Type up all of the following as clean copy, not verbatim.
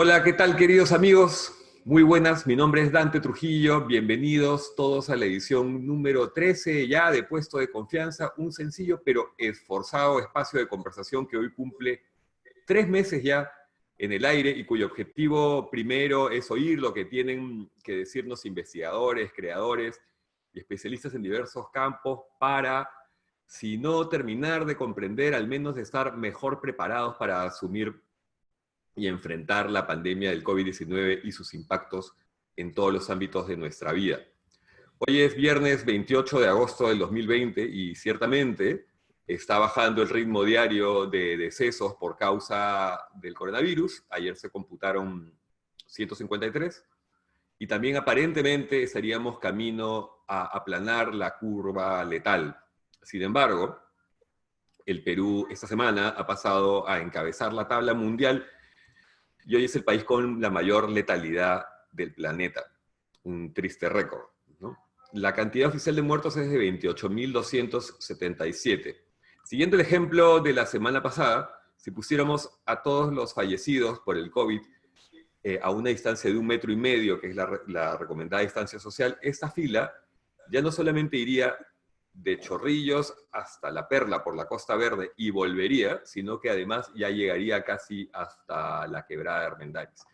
Hola, ¿qué tal, queridos amigos? Muy buenas, mi nombre es Dante Trujillo, bienvenidos todos a la edición número 13 ya de Puesto de Confianza, un sencillo pero esforzado espacio de conversación que hoy cumple 3 meses ya en el aire y cuyo objetivo primero es oír lo que tienen que decirnos investigadores, creadores y especialistas en diversos campos para, si no terminar de comprender, al menos de estar mejor preparados para asumir y enfrentar la pandemia del COVID-19 y sus impactos en todos los ámbitos de nuestra vida. Hoy es viernes 28 de agosto del 2020 y ciertamente está bajando el ritmo diario de decesos por causa del coronavirus. Ayer se computaron 153 y también aparentemente estaríamos camino a aplanar la curva letal. Sin embargo, el Perú esta semana ha pasado a encabezar la tabla mundial y hoy es el país con la mayor letalidad del planeta. Un triste récord, ¿no? La cantidad oficial de muertos es de 28.277. Siguiendo el ejemplo de la semana pasada, si pusiéramos a todos los fallecidos por el COVID a una distancia de 1,5 metros, que es la recomendada distancia social, esta fila ya no solamente iría de Chorrillos hasta La Perla por la Costa Verde y volvería, sino que además ya llegaría casi hasta la Quebrada de Armendáriz.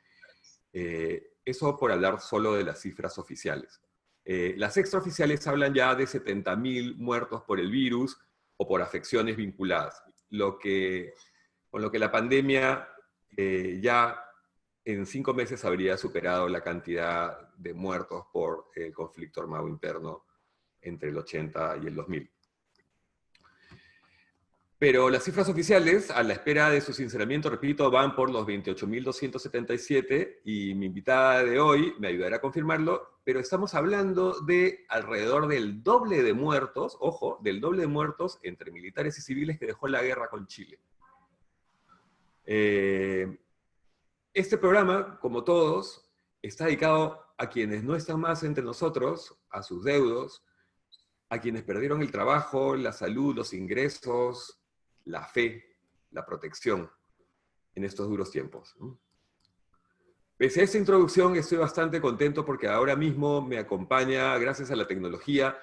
Eso por hablar solo de las cifras oficiales. Las extraoficiales hablan ya de 70.000 muertos por el virus o por afecciones vinculadas, con lo que la pandemia ya en 5 meses habría superado la cantidad de muertos por el conflicto armado interno entre el 80 y el 2000. Pero las cifras oficiales, a la espera de su sinceramiento, repito, van por los 28.277 y mi invitada de hoy me ayudará a confirmarlo, pero estamos hablando de alrededor del doble de muertos, ojo, del doble de muertos entre militares y civiles que dejó la guerra con Chile. Este programa, como todos, está dedicado a quienes no están más entre nosotros, a sus deudos, a quienes perdieron el trabajo, la salud, los ingresos, la fe, la protección en estos duros tiempos. Pese a esta introducción, estoy bastante contento porque ahora mismo me acompaña, gracias a la tecnología,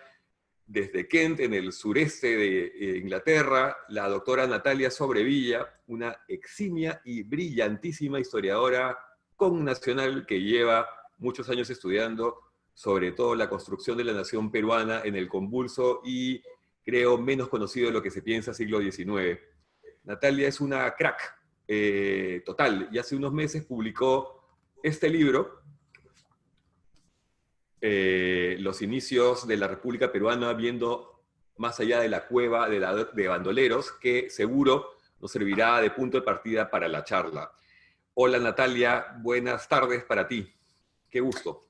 desde Kent, en el sureste de Inglaterra, la doctora Natalia Sobrevilla, una eximia y brillantísima historiadora connacional que lleva muchos años estudiando sobre todo la construcción de la nación peruana en el convulso y, creo, menos conocido de lo que se piensa, siglo XIX. Natalia es una crack total, y hace unos meses publicó este libro, Los inicios de la República Peruana, viendo más allá de la cueva de bandoleros, que seguro nos servirá de punto de partida para la charla. Hola Natalia, buenas tardes para ti. Qué gusto.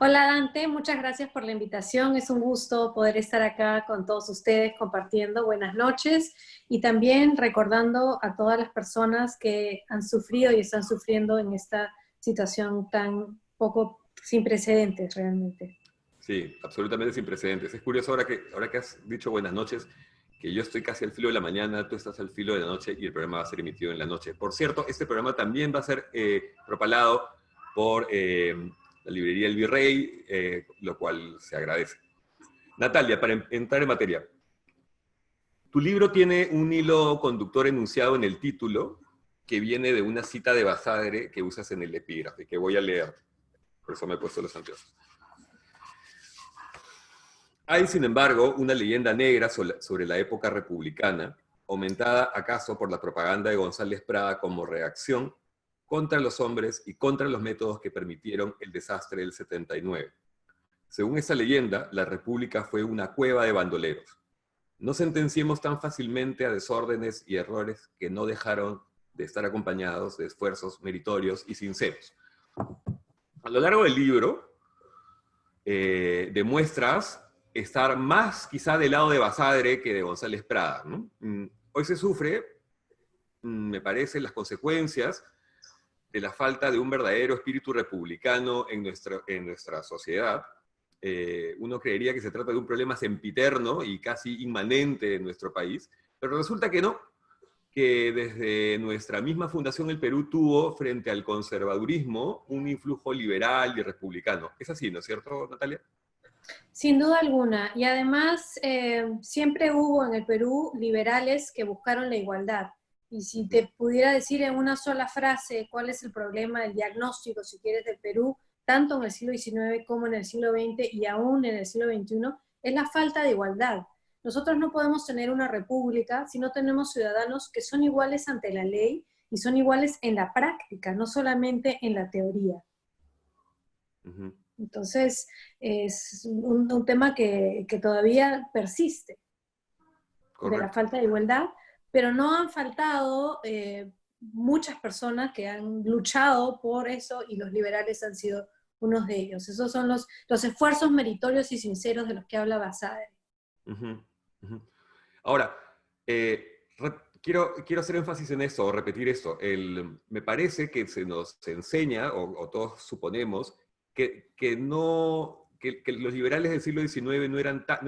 Hola Dante, muchas gracias por la invitación. Es un gusto poder estar acá con todos ustedes compartiendo. Buenas noches y también recordando a todas las personas que han sufrido y están sufriendo en esta situación tan poco sin precedentes realmente. Sí, absolutamente sin precedentes. Es curioso ahora que has dicho buenas noches, que yo estoy casi al filo de la mañana, tú estás al filo de la noche y el programa va a ser emitido en la noche. Por cierto, este programa también va a ser propalado por la librería El Virrey, lo cual se agradece. Natalia, para entrar en materia, tu libro tiene un hilo conductor enunciado en el título que viene de una cita de Basadre que usas en el epígrafe, que voy a leer. Por eso me he puesto los anteojos. Hay, sin embargo, una leyenda negra sobre la época republicana, aumentada acaso por la propaganda de González Prada como reacción contra los hombres y contra los métodos que permitieron el desastre del 79. Según esa leyenda, la República fue una cueva de bandoleros. No sentenciemos tan fácilmente a desórdenes y errores que no dejaron de estar acompañados de esfuerzos meritorios y sinceros. A lo largo del libro, demuestras estar más quizá del lado de Basadre que de González Prada, ¿no? Hoy se sufre, me parece, las consecuencias de la falta de un verdadero espíritu republicano en nuestra sociedad. Uno creería que se trata de un problema sempiterno y casi inmanente en nuestro país, pero resulta que no. que desde nuestra misma fundación el Perú tuvo frente al conservadurismo un influjo liberal y republicano. Es así, ¿no es cierto, Natalia? Sin duda alguna. Y además, siempre hubo en el Perú liberales que buscaron la igualdad. Y si te pudiera decir en una sola frase cuál es el problema, el diagnóstico, si quieres, del Perú, tanto en el siglo XIX como en el siglo XX y aún en el siglo XXI, es la falta de igualdad. Nosotros no podemos tener una república si no tenemos ciudadanos que son iguales ante la ley y son iguales en la práctica, no solamente en la teoría. Ujú. Entonces, es un tema que todavía persiste, de la Correcto. falta de igualdad, pero no han faltado muchas personas que han luchado por eso y los liberales han sido unos de ellos. Esos son los esfuerzos meritorios y sinceros de los que habla Basadre. Ujú, ujú. Ahora, quiero hacer énfasis en esto, o repetir esto. Me parece que se nos enseña, o todos suponemos, que los liberales del siglo XIX no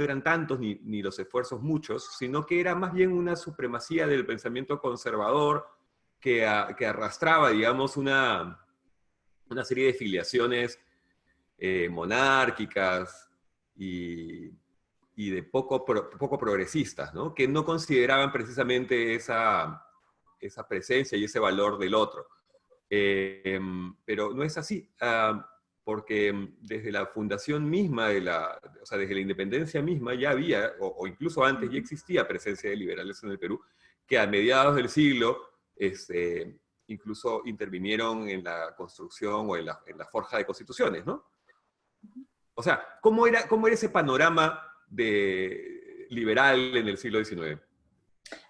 eran tantos ni los esfuerzos muchos, sino que era más bien una supremacía del pensamiento conservador que arrastraba, digamos, una serie de filiaciones monárquicas y, y de poco progresistas, ¿no? Que no consideraban precisamente esa presencia y ese valor del otro. Pero no es así, porque desde la fundación misma, o sea, desde la independencia misma ya había, o incluso antes ya existía presencia de liberales en el Perú, que a mediados del siglo incluso intervinieron en la construcción o en la forja de constituciones, ¿no? O sea, cómo era ese panorama de liberal en el siglo XIX?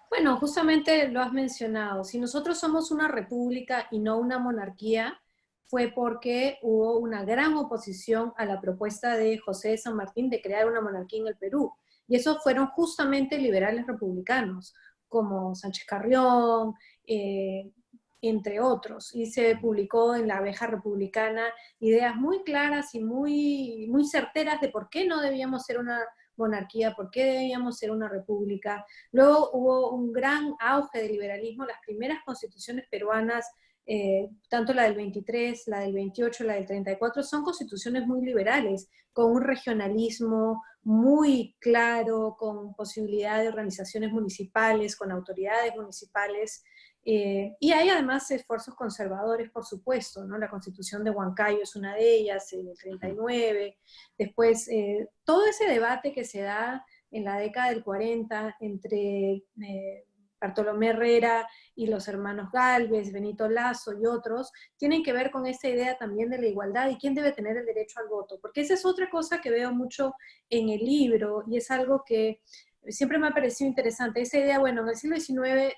Bueno, justamente lo has mencionado. Si nosotros somos una república y no una monarquía, fue porque hubo una gran oposición a la propuesta de José de San Martín de crear una monarquía en el Perú. Y esos fueron justamente liberales republicanos, como Sánchez Carrión, eh, entre otros. Y se publicó en la Abeja Republicana ideas muy claras y muy certeras de por qué no debíamos ser una monarquía, por qué debíamos ser una república. Luego hubo un gran auge del liberalismo, las primeras constituciones peruanas, tanto la del 23, la del 28, la del 34, son constituciones muy liberales, con un regionalismo muy claro, con posibilidad de organizaciones municipales, con autoridades municipales. Y hay además esfuerzos conservadores, por supuesto, ¿no? La Constitución de Huancayo es una de ellas, en el 39. Después, todo ese debate que se da en la década del 40 entre Bartolomé Herrera y los hermanos Gálvez, Benito Lazo y otros, tienen que ver con esta idea también de la igualdad y quién debe tener el derecho al voto. Porque esa es otra cosa que veo mucho en el libro y es algo que siempre me ha parecido interesante. Esa idea, bueno, en el siglo XIX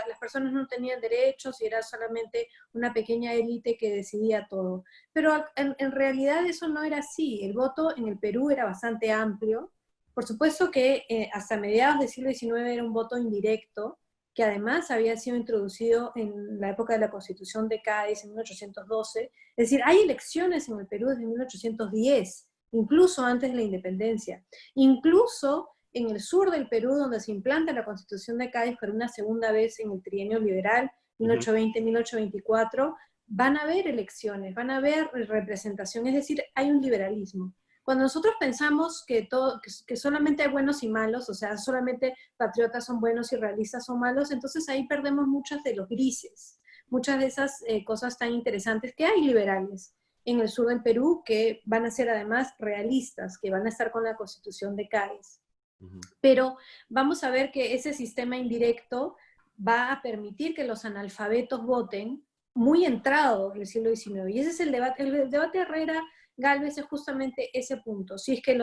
las personas no tenían derechos y era solamente una pequeña élite que decidía todo. Pero en realidad eso no era así. El voto en el Perú era bastante amplio. Por supuesto que hasta mediados del siglo XIX era un voto indirecto, que además había sido introducido en la época de la Constitución de Cádiz en 1812. Es decir, hay elecciones en el Perú desde 1810, incluso antes de la independencia. Incluso en el sur del Perú, donde se implanta la Constitución de Cádiz por una segunda vez en el trienio liberal, 1820-1824, van a haber elecciones, van a haber representación, es decir, hay un liberalismo. Cuando nosotros pensamos que solamente hay buenos y malos, o sea, solamente patriotas son buenos y realistas son malos, entonces ahí perdemos muchos de los grises, muchas de esas cosas tan interesantes que hay liberales en el sur del Perú que van a ser además realistas, que van a estar con la Constitución de Cádiz. Pero vamos a ver que ese sistema indirecto va a permitir que los analfabetos voten muy entrado en el siglo XIX. Y ese es el debate Herrera Gálvez es justamente ese punto. Si es que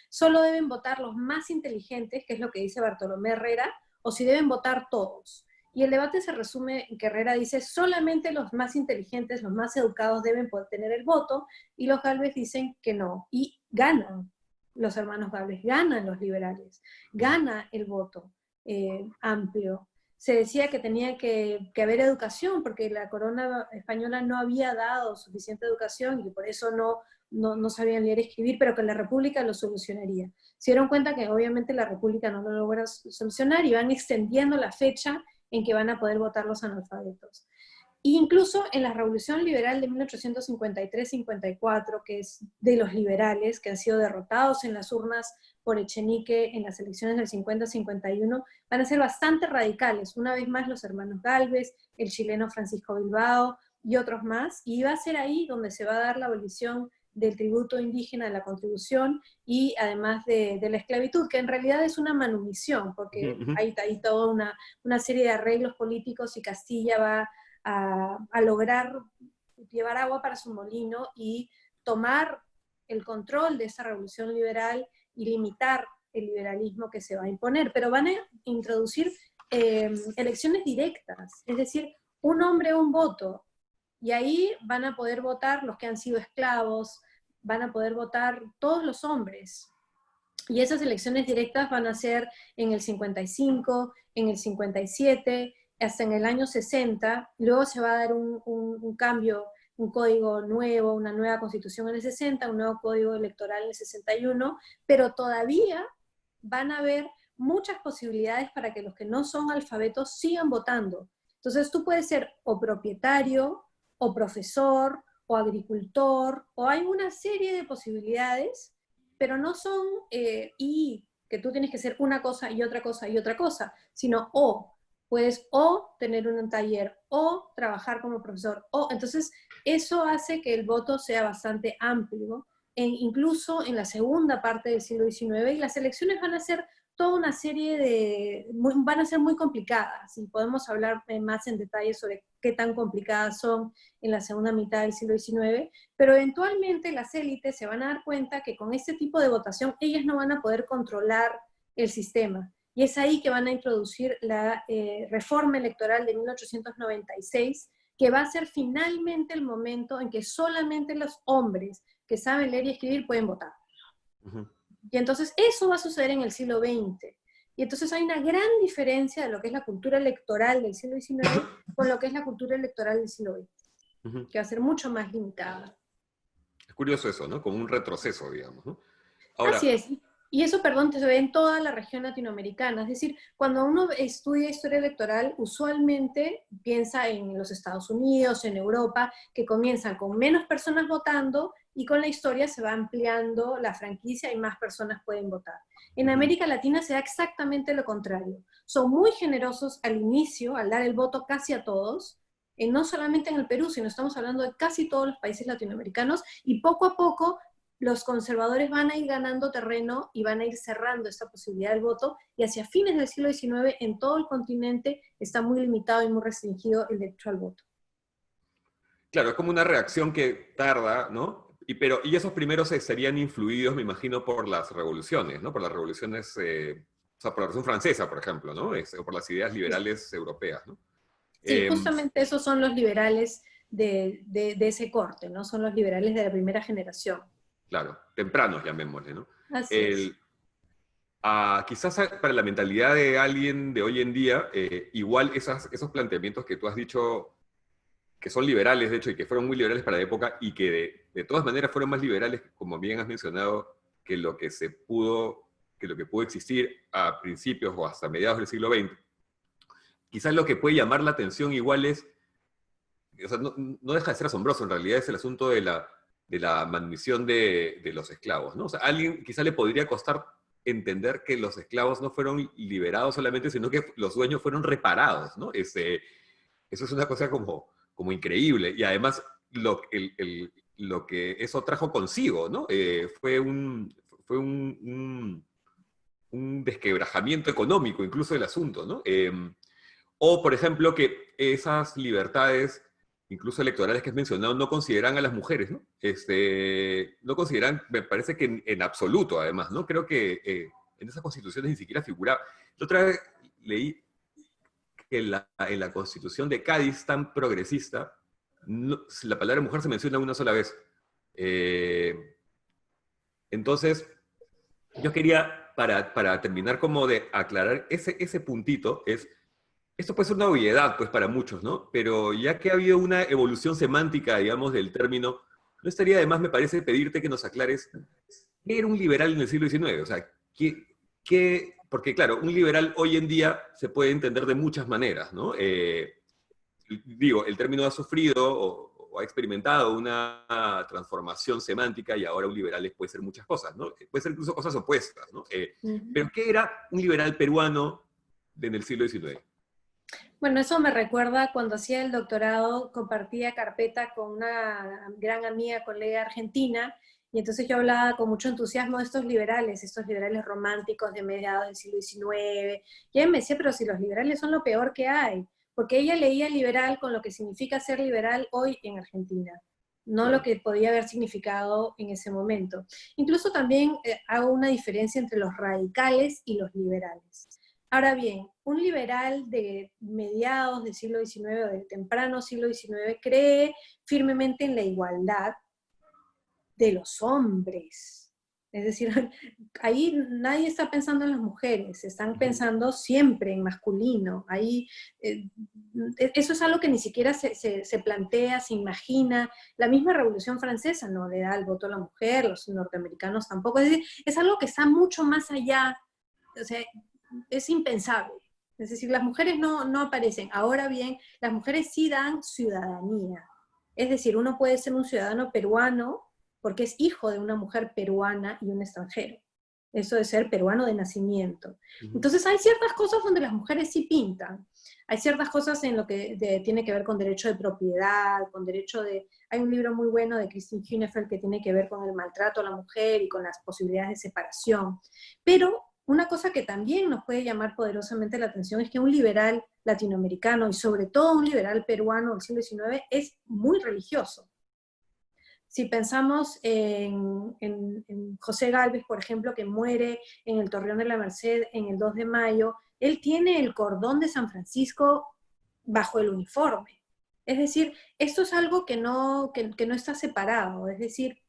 solo deben votar los más inteligentes, que es lo que dice Bartolomé Herrera, o si deben votar todos. Y el debate se resume en que Herrera dice solamente los más inteligentes, los más educados deben poder tener el voto, y los Gálvez dicen que no. Y ganan los hermanos Gálvez, ganan los liberales, gana el voto amplio. Se decía que tenía que haber educación, porque la corona española no había dado suficiente educación y por eso no sabían leer y escribir, pero que la República lo solucionaría. Se dieron cuenta que obviamente la República no lo logra solucionar y van extendiendo la fecha en que van a poder votar los analfabetos. Incluso en la Revolución Liberal de 1853-54, que es de los liberales, que han sido derrotados en las urnas por Echenique en las elecciones del 50-51, van a ser bastante radicales. Una vez más los hermanos Gálvez, el chileno Francisco Bilbao y otros más, y va a ser ahí donde se va a dar la abolición del tributo indígena, de la contribución, y además de la esclavitud, que en realidad es una manumisión, porque hay toda una serie de arreglos políticos y Castilla va a lograr llevar agua para su molino y tomar el control de esa revolución liberal y limitar el liberalismo que se va a imponer. Pero van a introducir elecciones directas, es decir, un hombre, un voto, y ahí van a poder votar los que han sido esclavos, van a poder votar todos los hombres. Y esas elecciones directas van a ser en el 55, en el 57, hasta en el año 60, luego se va a dar un cambio, un código nuevo, una nueva constitución en el 60, un nuevo código electoral en el 61, pero todavía van a haber muchas posibilidades para que los que no son alfabetos sigan votando. Entonces tú puedes ser o propietario, o profesor, o agricultor, o hay una serie de posibilidades, pero no son y que tú tienes que ser una cosa y otra cosa y otra cosa, sino puedes o tener un taller, o trabajar como profesor, entonces eso hace que el voto sea bastante amplio, incluso en la segunda parte del siglo XIX, y las elecciones van a ser toda una serie van a ser muy complicadas, y podemos hablar más en detalle sobre qué tan complicadas son en la segunda mitad del siglo XIX, pero eventualmente las élites se van a dar cuenta que con este tipo de votación ellas no van a poder controlar el sistema. Y es ahí que van a introducir la reforma electoral de 1896, que va a ser finalmente el momento en que solamente los hombres que saben leer y escribir pueden votar. Y entonces eso va a suceder en el siglo XX. Y entonces hay una gran diferencia de lo que es la cultura electoral del siglo XIX con lo que es la cultura electoral del siglo XX, que va a ser mucho más limitada. Es curioso eso, ¿no? Como un retroceso, digamos, ¿no? Ahora, así es. Y eso, perdón, se ve en toda la región latinoamericana. Es decir, cuando uno estudia historia electoral, usualmente piensa en los Estados Unidos, en Europa, que comienzan con menos personas votando y con la historia se va ampliando la franquicia y más personas pueden votar. En América Latina se da exactamente lo contrario. Son muy generosos al inicio, al dar el voto casi a todos, no solamente en el Perú, sino estamos hablando de casi todos los países latinoamericanos, y poco a poco los conservadores van a ir ganando terreno y van a ir cerrando esta posibilidad del voto, y hacia fines del siglo XIX en todo el continente está muy limitado y muy restringido el derecho al voto. Claro, es como una reacción que tarda, ¿no? Y esos primeros estarían influidos, me imagino, por las revoluciones, ¿no? Por las revoluciones, o sea, por la Revolución Francesa, por ejemplo, ¿no? O por las ideas liberales europeas, ¿no? Sí, justamente esos son los liberales de ese corte, ¿no? Son los liberales de la primera generación. Claro, tempranos, llamémosle, ¿no? Así es. Quizás para la mentalidad de alguien de hoy en día, igual esos planteamientos que tú has dicho, que son liberales, de hecho, y que fueron muy liberales para la época, y que de todas maneras fueron más liberales, como bien has mencionado, que lo que pudo existir a principios o hasta mediados del siglo XX. Quizás lo que puede llamar la atención igual es, o sea, no deja de ser asombroso, en realidad es el asunto de la manutención de los esclavos, ¿no? O sea, a alguien quizá le podría costar entender que los esclavos no fueron liberados solamente, sino que los dueños fueron reparados, ¿no? Eso es una cosa como increíble, y además lo que eso trajo consigo, ¿no? Fue un desquebrajamiento económico incluso del asunto, ¿no? O, por ejemplo, que esas libertades, incluso electorales que has mencionado, no consideran a las mujeres, ¿no? No consideran, me parece que en absoluto, además, ¿no? Creo que en esas constituciones ni siquiera figuraba. La otra vez leí que en la constitución de Cádiz, tan progresista, la palabra mujer se menciona una sola vez. Entonces, yo quería, para terminar, como de aclarar ese puntito, esto puede ser una obviedad, pues, para muchos, ¿no? Pero ya que ha habido una evolución semántica, digamos, del término, no estaría de más, me parece, pedirte que nos aclares qué era un liberal en el siglo XIX. O sea, porque claro, un liberal hoy en día se puede entender de muchas maneras, ¿no? Digo, el término ha sufrido o ha experimentado una transformación semántica y ahora un liberal puede ser muchas cosas, ¿no? Puede ser incluso cosas opuestas, ¿no? Pero ¿qué era un liberal peruano en el siglo XIX? Bueno, eso me recuerda cuando hacía el doctorado, compartía carpeta con una gran amiga, colega argentina, y entonces yo hablaba con mucho entusiasmo de estos liberales románticos de mediados del siglo XIX, y ella me decía, pero si los liberales son lo peor que hay, porque ella leía liberal con lo que significa ser liberal hoy en Argentina, no lo Claro. que podía haber significado en ese momento. Incluso también hago una diferencia entre los radicales y los liberales. Ahora bien, un liberal de mediados del siglo XIX o del temprano siglo XIX cree firmemente en la igualdad de los hombres. Es decir, ahí nadie está pensando en las mujeres, están pensando siempre en masculino. Ahí, eso es algo que ni siquiera se plantea, se imagina. La misma Revolución Francesa no le da el voto a la mujer, los norteamericanos tampoco. Es decir, es algo que está mucho más allá, o sea, es impensable. Es decir, las mujeres no aparecen. Ahora bien, las mujeres sí dan ciudadanía. Es decir, uno puede ser un ciudadano peruano porque es hijo de una mujer peruana y un extranjero. Eso de ser peruano de nacimiento. Entonces hay ciertas cosas donde las mujeres sí pintan. Hay ciertas cosas en lo que tiene que ver con derecho de propiedad, con derecho de... Hay un libro muy bueno de Christine Hunefeld que tiene que ver con el maltrato a la mujer y con las posibilidades de separación. Pero una cosa que también nos puede llamar poderosamente la atención es que un liberal latinoamericano y sobre todo un liberal peruano del siglo XIX es muy religioso. Si pensamos en José Gálvez, por ejemplo, que muere en el Torreón de la Merced en el 2 de mayo, él tiene el cordón de San Francisco bajo el uniforme. Es decir, esto es algo que no está separado, es decir,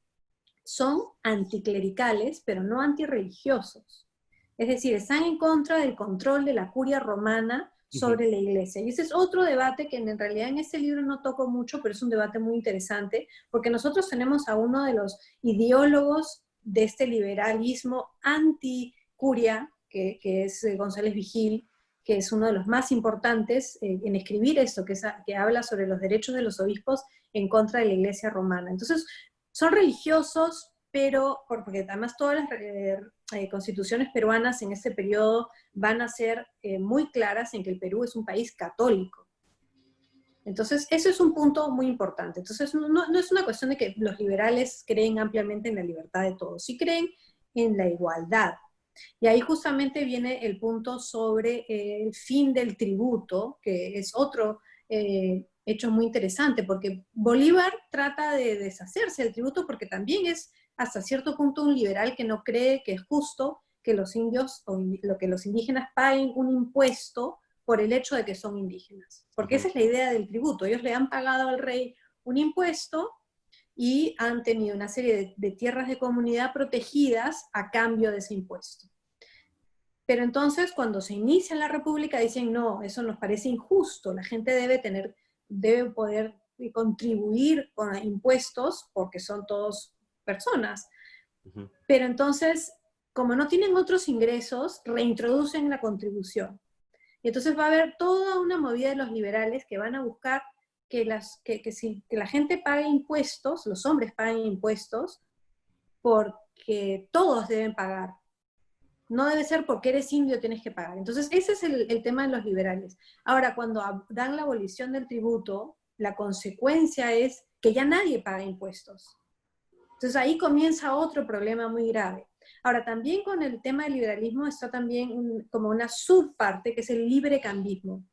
son anticlericales, pero no antirreligiosos. Es decir, están en contra del control de la curia romana sobre la iglesia. Y ese es otro debate que en realidad en este libro no toco mucho, pero es un debate muy interesante, porque nosotros tenemos a uno de los ideólogos de este liberalismo anti-curia, que es González Vigil, que es uno de los más importantes en escribir esto, que habla sobre los derechos de los obispos en contra de la iglesia romana. Entonces, son religiosos, pero porque además todas las constituciones peruanas en este periodo van a ser muy claras en que el Perú es un país católico. Entonces, eso es un punto muy importante. Entonces, no es una cuestión de que los liberales creen ampliamente en la libertad de todos, sí creen en la igualdad. Y ahí justamente viene el punto sobre el fin del tributo, que es otro hecho muy interesante, porque Bolívar trata de deshacerse del tributo porque también es hasta cierto punto un liberal que no cree que es justo que los indios o que los indígenas paguen un impuesto por el hecho de que son indígenas. Porque esa es la idea del tributo. Ellos le han pagado al rey un impuesto y han tenido una serie de tierras de comunidad protegidas a cambio de ese impuesto. Pero entonces cuando se inicia la república dicen, no, eso nos parece injusto, la gente debe poder contribuir con impuestos porque son todos personas. Pero entonces, como no tienen otros ingresos, reintroducen la contribución. Y entonces va a haber toda una movida de los liberales que van a buscar que la gente pague impuestos, los hombres paguen impuestos, porque todos deben pagar. No debe ser porque eres indio tienes que pagar. Entonces ese es el tema de los liberales. Ahora, cuando dan la abolición del tributo, la consecuencia es que ya nadie paga impuestos. Entonces ahí comienza otro problema muy grave. Ahora, también con el tema del liberalismo está también como una subparte que es el librecambismo.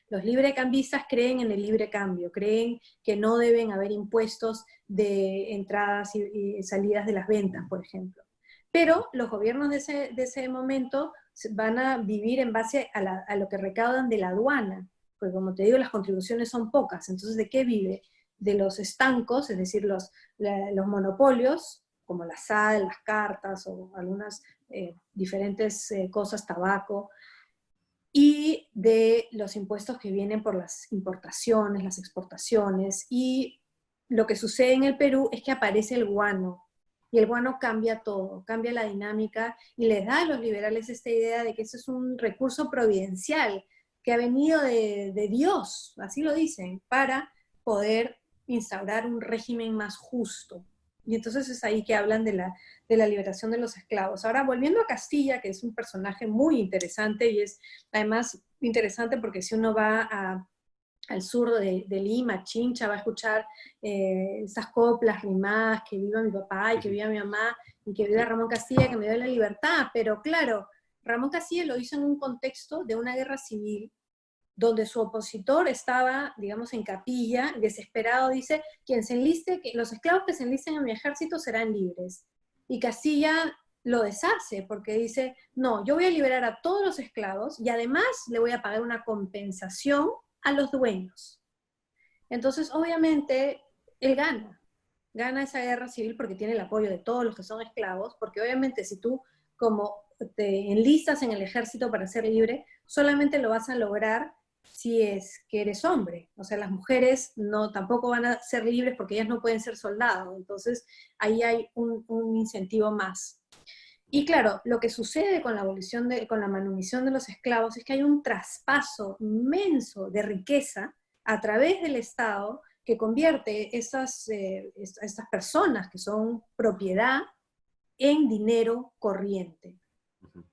Los librecambistas creen en el libre cambio, creen que no deben haber impuestos de entradas y salidas de las ventas, por ejemplo. Pero los gobiernos de ese momento van a vivir en base a lo que recaudan de la aduana, porque como te digo, las contribuciones son pocas. Entonces, ¿de qué vive? De los estancos, es decir, los monopolios, como la sal, las cartas o algunas diferentes cosas, tabaco, y de los impuestos que vienen por las importaciones, las exportaciones, y lo que sucede en el Perú es que aparece el guano. Y el guano cambia todo, cambia la dinámica y les da a los liberales esta idea de que eso es un recurso providencial que ha venido de Dios, así lo dicen, para poder instaurar un régimen más justo. Y entonces es ahí que hablan de la liberación de los esclavos. Ahora, volviendo a Castilla, que es un personaje muy interesante y es además interesante porque si uno va al sur de Lima, Chincha, va a escuchar esas coplas rimadas, que viva mi papá y que viva mi mamá y que viva Ramón Castilla, que me dio la libertad. Pero claro, Ramón Castilla lo hizo en un contexto de una guerra civil donde su opositor estaba, digamos, en capilla, desesperado, dice, quien se enliste, que los esclavos que se enlisten en mi ejército serán libres. Y Castilla lo deshace, porque dice, no, yo voy a liberar a todos los esclavos y además le voy a pagar una compensación a los dueños. Entonces, obviamente, él gana esa guerra civil porque tiene el apoyo de todos los que son esclavos, porque obviamente si tú como te enlistas en el ejército para ser libre, solamente lo vas a lograr si es que eres hombre. O sea, las mujeres no, tampoco van a ser libres porque ellas no pueden ser soldados. Entonces, ahí hay un incentivo más. Y claro, lo que sucede con la abolición, con la manumisión de los esclavos es que hay un traspaso inmenso de riqueza a través del Estado que convierte estas personas que son propiedad en dinero corriente.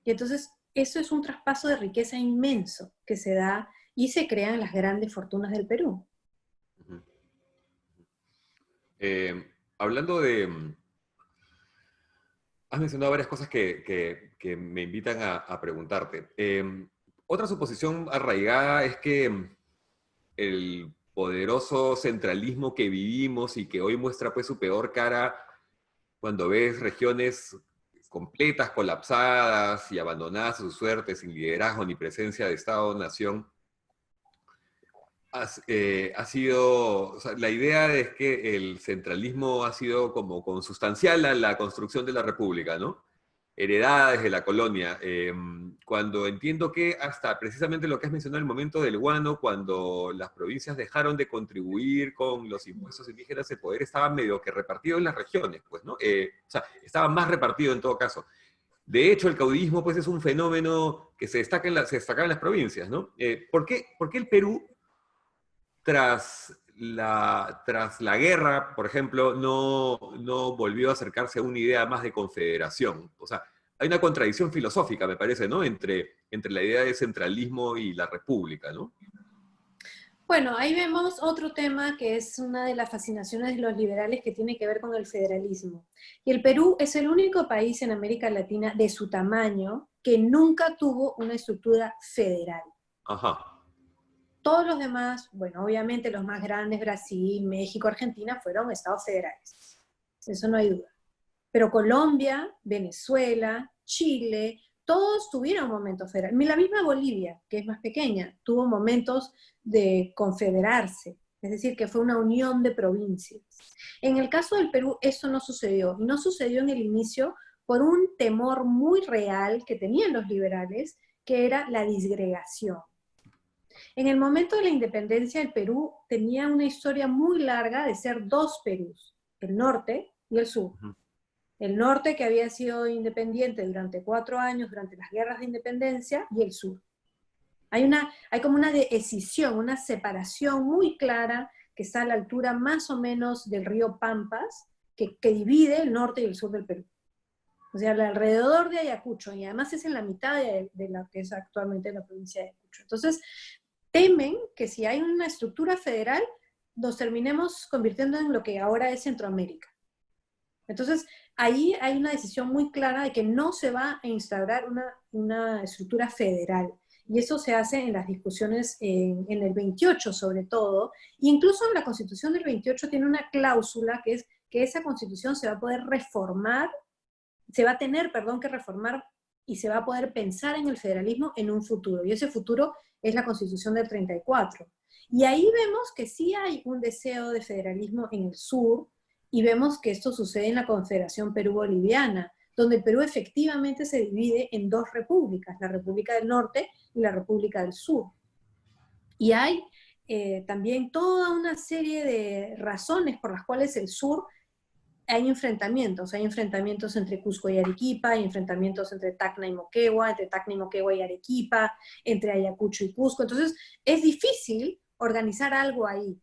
Y entonces eso es un traspaso de riqueza inmenso que se da y se crean las grandes fortunas del Perú. Hablando de... Has mencionado varias cosas que me invitan a preguntarte. Otra suposición arraigada es que el poderoso centralismo que vivimos y que hoy muestra pues su peor cara cuando ves regiones completas, colapsadas y abandonadas a su suerte, sin liderazgo ni presencia de Estado-nación, ha sido, o sea, la idea es que el centralismo ha sido como consustancial a la construcción de la República, ¿no? Heredada desde la colonia. Cuando entiendo que hasta precisamente lo que has mencionado en el momento del guano, cuando las provincias dejaron de contribuir con los impuestos indígenas, el poder estaba medio que repartido en las regiones, pues, ¿no? O sea, estaba más repartido en todo caso. De hecho, el caudillismo, pues, es un fenómeno que se destaca se destaca en las provincias, ¿no? ¿Por qué el Perú tras la guerra, por ejemplo, no volvió a acercarse a una idea más de confederación? O sea, hay una contradicción filosófica, me parece, ¿no? Entre la idea de centralismo y la república, ¿no? Bueno, ahí vemos otro tema que es una de las fascinaciones de los liberales que tiene que ver con el federalismo. Y el Perú es el único país en América Latina de su tamaño que nunca tuvo una estructura federal. Ajá. Todos los demás, bueno, obviamente los más grandes, Brasil, México, Argentina, fueron estados federales. Eso no hay duda. Pero Colombia, Venezuela, Chile, todos tuvieron momentos federales. La misma Bolivia, que es más pequeña, tuvo momentos de confederarse, es decir, que fue una unión de provincias. En el caso del Perú, eso no sucedió, y no sucedió en el inicio por un temor muy real que tenían los liberales, que era la disgregación. En el momento de la independencia, el Perú tenía una historia muy larga de ser dos Perús, el norte y el sur. El norte, que había sido independiente durante 4 años, durante las guerras de independencia, y el sur. Hay como una escisión, una separación muy clara que está a la altura más o menos del río Pampas, que divide el norte y el sur del Perú. O sea, alrededor de Ayacucho, y además es en la mitad de la que es actualmente la provincia de Ayacucho. Entonces, temen que si hay una estructura federal, nos terminemos convirtiendo en lo que ahora es Centroamérica. Entonces, ahí hay una decisión muy clara de que no se va a instaurar una estructura federal. Y eso se hace en las discusiones en el 28 sobre todo. E incluso en la Constitución del 28 tiene una cláusula que es que esa Constitución se va a poder reformar, se va a tener, perdón, que reformar y se va a poder pensar en el federalismo en un futuro. Y ese futuro es la Constitución del 34. Y ahí vemos que sí hay un deseo de federalismo en el sur, y vemos que esto sucede en la Confederación Perú-Boliviana, donde el Perú efectivamente se divide en dos repúblicas, la República del Norte y la República del Sur. Y hay también toda una serie de razones por las cuales el sur hay enfrentamientos entre Cusco y Arequipa, hay enfrentamientos entre Tacna y Moquegua, entre Tacna y Moquegua y Arequipa, entre Ayacucho y Cusco. Entonces, es difícil organizar algo ahí.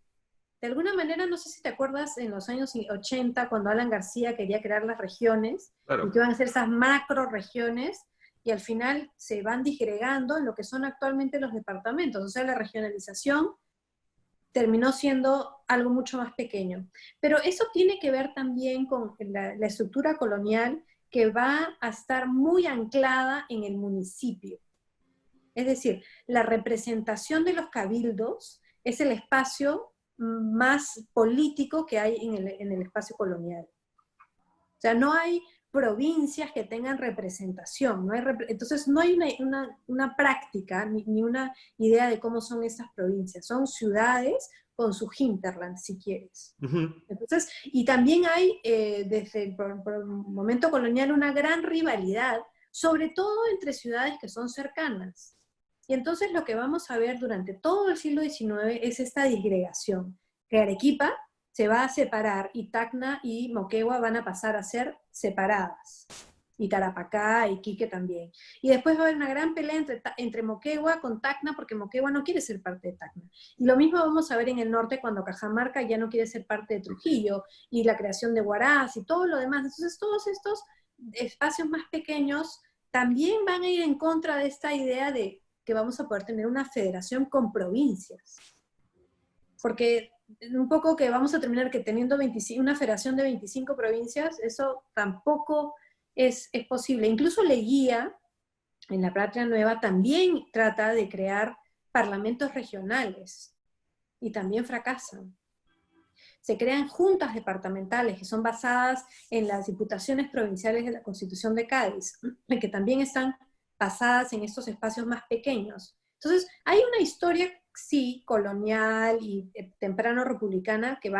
De alguna manera, no sé si te acuerdas en los años 80, cuando Alan García quería crear las regiones, y Claro. que iban a ser esas macro regiones, y al final se van disgregando en lo que son actualmente los departamentos. O sea, la regionalización terminó siendo algo mucho más pequeño. Pero eso tiene que ver también con la estructura colonial, que va a estar muy anclada en el municipio. Es decir, la representación de los cabildos es el espacio más político que hay en el espacio colonial. O sea, no hay provincias que tengan representación, entonces no hay una práctica ni una idea de cómo son esas provincias, son ciudades con su hinterland, si quieres. Ujú. Entonces, y también hay desde por el momento colonial una gran rivalidad, sobre todo entre ciudades que son cercanas. Y entonces lo que vamos a ver durante todo el siglo XIX es esta disgregación, que Arequipa se va a separar y Tacna y Moquegua van a pasar a ser separadas. Y Tarapacá y Quique también. Y después va a haber una gran pelea entre Moquegua con Tacna, porque Moquegua no quiere ser parte de Tacna. Y lo mismo vamos a ver en el norte cuando Cajamarca ya no quiere ser parte de Trujillo, y la creación de Huaraz y todo lo demás. Entonces todos estos espacios más pequeños también van a ir en contra de esta idea de que vamos a poder tener una federación con provincias. Porque un poco que vamos a terminar que teniendo una federación de 25 provincias, eso tampoco es posible. Incluso Leguía, en la Patria Nueva, también trata de crear parlamentos regionales y también fracasan. Se crean juntas departamentales que son basadas en las diputaciones provinciales de la Constitución de Cádiz, que también están basadas en estos espacios más pequeños. Entonces, hay una historia, sí, colonial y temprano republicana que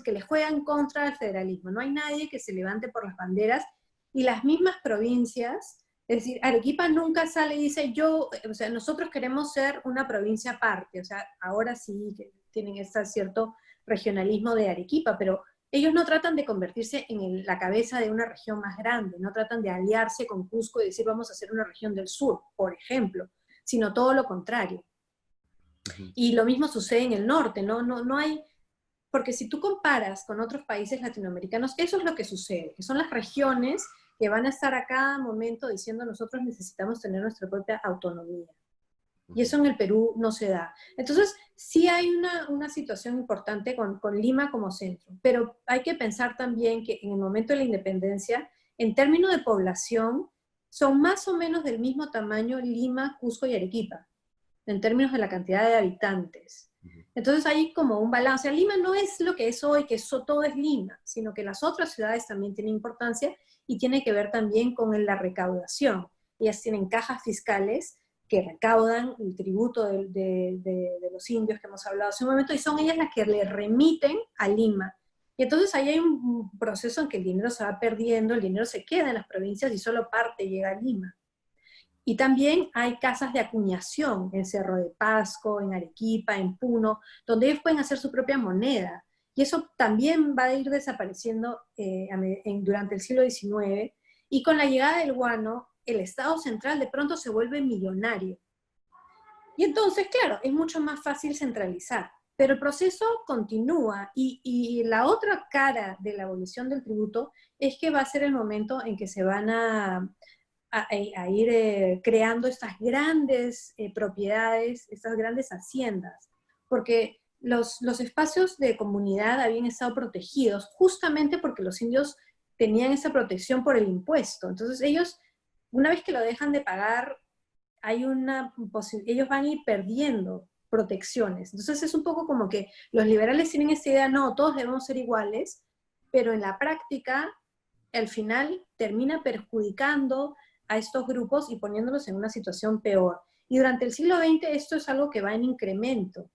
que le juega en contra del federalismo. No hay nadie que se levante por las banderas, y las mismas provincias, es decir, Arequipa nunca sale y dice, o sea, nosotros queremos ser una provincia aparte, o sea, ahora sí que tienen ese cierto regionalismo de Arequipa, pero ellos no tratan de convertirse en la cabeza de una región más grande, no tratan de aliarse con Cusco y decir vamos a hacer una región del sur, por ejemplo, sino todo lo contrario. Ujú. Y lo mismo sucede en el norte, no hay, porque si tú comparas con otros países latinoamericanos, eso es lo que sucede, que son las regiones que van a estar a cada momento diciendo nosotros necesitamos tener nuestra propia autonomía. Y eso en el Perú no se da. Entonces, sí hay una situación importante con Lima como centro, pero hay que pensar también que en el momento de la independencia, en términos de población, son más o menos del mismo tamaño Lima, Cusco y Arequipa, en términos de la cantidad de habitantes. Entonces hay como un balance. O sea, Lima no es lo que es hoy, que eso todo es Lima, sino que las otras ciudades también tienen importancia y tiene que ver también con la recaudación. Ellas tienen cajas fiscales que recaudan el tributo de los indios que hemos hablado hace un momento, y son ellas las que le remiten a Lima. Y entonces ahí hay un proceso en que el dinero se va perdiendo, el dinero se queda en las provincias y solo parte llega a Lima. Y también hay casas de acuñación en Cerro de Pasco, en Arequipa, en Puno, donde ellos pueden hacer su propia moneda. Y eso también va a ir desapareciendo durante el siglo XIX. Y con la llegada del guano, el Estado central de pronto se vuelve millonario. Y entonces, claro, es mucho más fácil centralizar. Pero el proceso continúa, y la otra cara de la abolición del tributo es que va a ser el momento en que se van a ir creando estas grandes propiedades, estas grandes haciendas, porque los espacios de comunidad habían estado protegidos justamente porque los indios tenían esa protección por el impuesto. Entonces ellos, una vez que lo dejan de pagar, ellos van a ir perdiendo protecciones. Entonces es un poco como que los liberales tienen esta idea, no, todos debemos ser iguales, pero en la práctica, al final termina perjudicando a estos grupos y poniéndolos en una situación peor. Y durante el siglo XX esto es algo que va en incremento.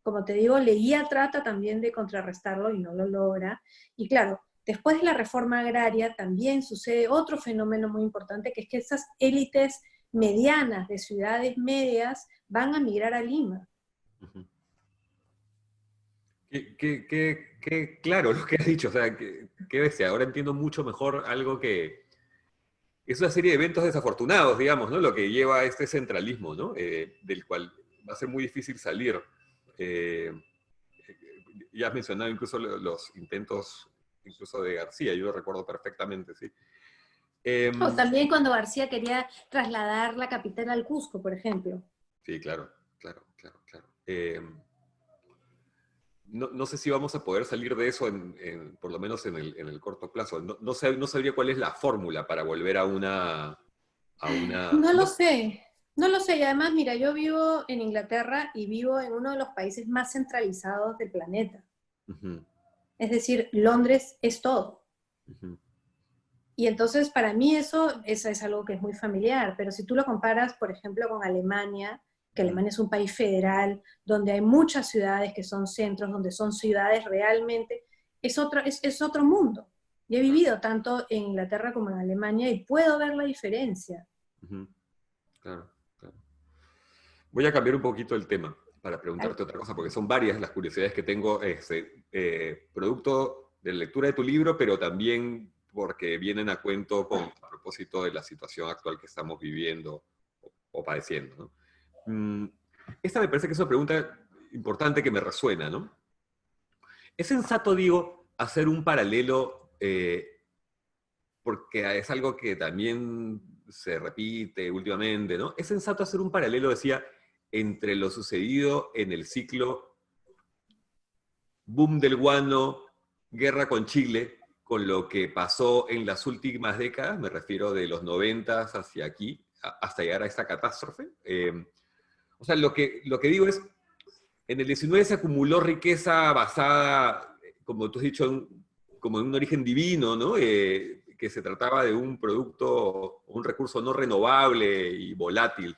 Como te digo, Leguía trata también de contrarrestarlo y no lo logra. Y claro, después de la reforma agraria también sucede otro fenómeno muy importante, que es que esas élites medianas de ciudades medias van a migrar a Lima. Ujú. Qué claro lo que has dicho, o sea, qué bestia. Ahora entiendo mucho mejor algo que es una serie de eventos desafortunados, digamos, ¿no? Lo que lleva a este centralismo, ¿no? Del cual va a ser muy difícil salir. Eh, ya has mencionado incluso los intentos, incluso de García, yo lo recuerdo perfectamente, ¿sí? O Em, también cuando García quería trasladar la capital al Cusco, por ejemplo. sí, claro, claro, claro, claro. No sé si vamos a poder salir de eso, por lo menos en el corto plazo. No sabría cuál es la fórmula para volver a una. No lo sé, no lo sé. Y además, mira, yo vivo en Inglaterra y vivo en uno de los países más centralizados del planeta. Ujú, Es decir, Londres es todo. ujú, Y entonces para mí eso es algo que es muy familiar, pero si tú lo comparas, por ejemplo, con Alemania, que ujú, Alemania es un país federal, donde hay muchas ciudades que son centros, donde son ciudades realmente, es otro mundo. Yo he claro, vivido tanto en Inglaterra como en Alemania y puedo ver la diferencia. ujú, claro, claro. Voy a cambiar un poquito el tema para preguntarte otra cosa, porque son varias las curiosidades que tengo, producto de la lectura de tu libro, pero también porque vienen a cuento a propósito de la situación actual que estamos viviendo o padeciendo, ¿no? Mm, Esta me parece que es una pregunta importante que me resuena, ¿no? ¿Es sensato, digo, hacer un paralelo, porque es algo que también se repite últimamente, ¿no? Es sensato hacer un paralelo, decía, entre lo sucedido en el ciclo boom del guano, guerra con Chile, con lo que pasó en las últimas décadas, me refiero de los 90 hacia aquí, hasta llegar a esta catástrofe? O sea, lo que digo es, en el 19 se acumuló riqueza basada, como tú has dicho, como en un origen divino, ¿no? Que se trataba de un producto, un recurso no renovable y volátil,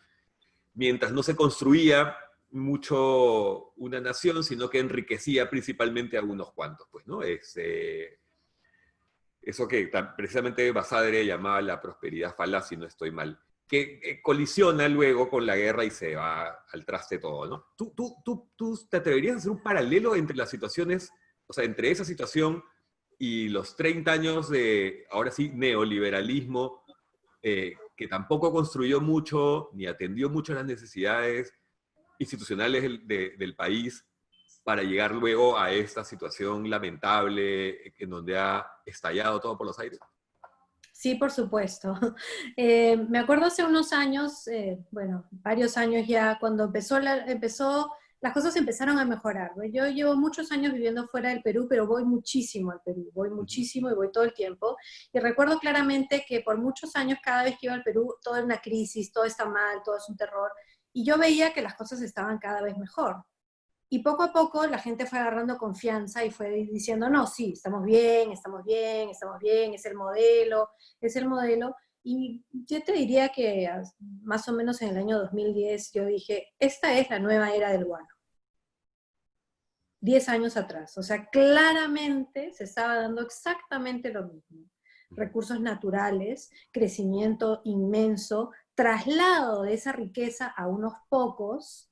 mientras no se construía mucho una nación, sino que enriquecía principalmente a unos cuantos, pues, ¿no? Eso que precisamente Basadre llamaba la prosperidad falaz, si no estoy mal, que colisiona luego con la guerra y se va al traste todo, ¿no? ¿Tú te atreverías a hacer un paralelo entre las situaciones, o sea, entre esa situación y los 30 años de, ahora sí, neoliberalismo, que tampoco construyó mucho ni atendió mucho las necesidades institucionales del país, para llegar luego a esta situación lamentable en donde ha estallado todo por los aires? Sí, por supuesto. Me acuerdo hace unos años, bueno, varios años ya, cuando las cosas empezaron a mejorar, ¿no? Yo llevo muchos años viviendo fuera del Perú, pero voy muchísimo al Perú, voy Ujú, muchísimo y voy todo el tiempo. Y recuerdo claramente que por muchos años, cada vez que iba al Perú, todo es una crisis, todo está mal, todo es un terror. Y yo veía que las cosas estaban cada vez mejor. Y poco a poco la gente fue agarrando confianza y fue diciendo, no, sí, estamos bien, estamos bien, estamos bien, es el modelo, es el modelo. Y yo te diría que más o menos en el año 2010 yo dije, esta es la nueva era del guano. 10 años atrás. O sea, claramente se estaba dando exactamente lo mismo. ujú, Recursos naturales, crecimiento inmenso, traslado de esa riqueza a unos pocos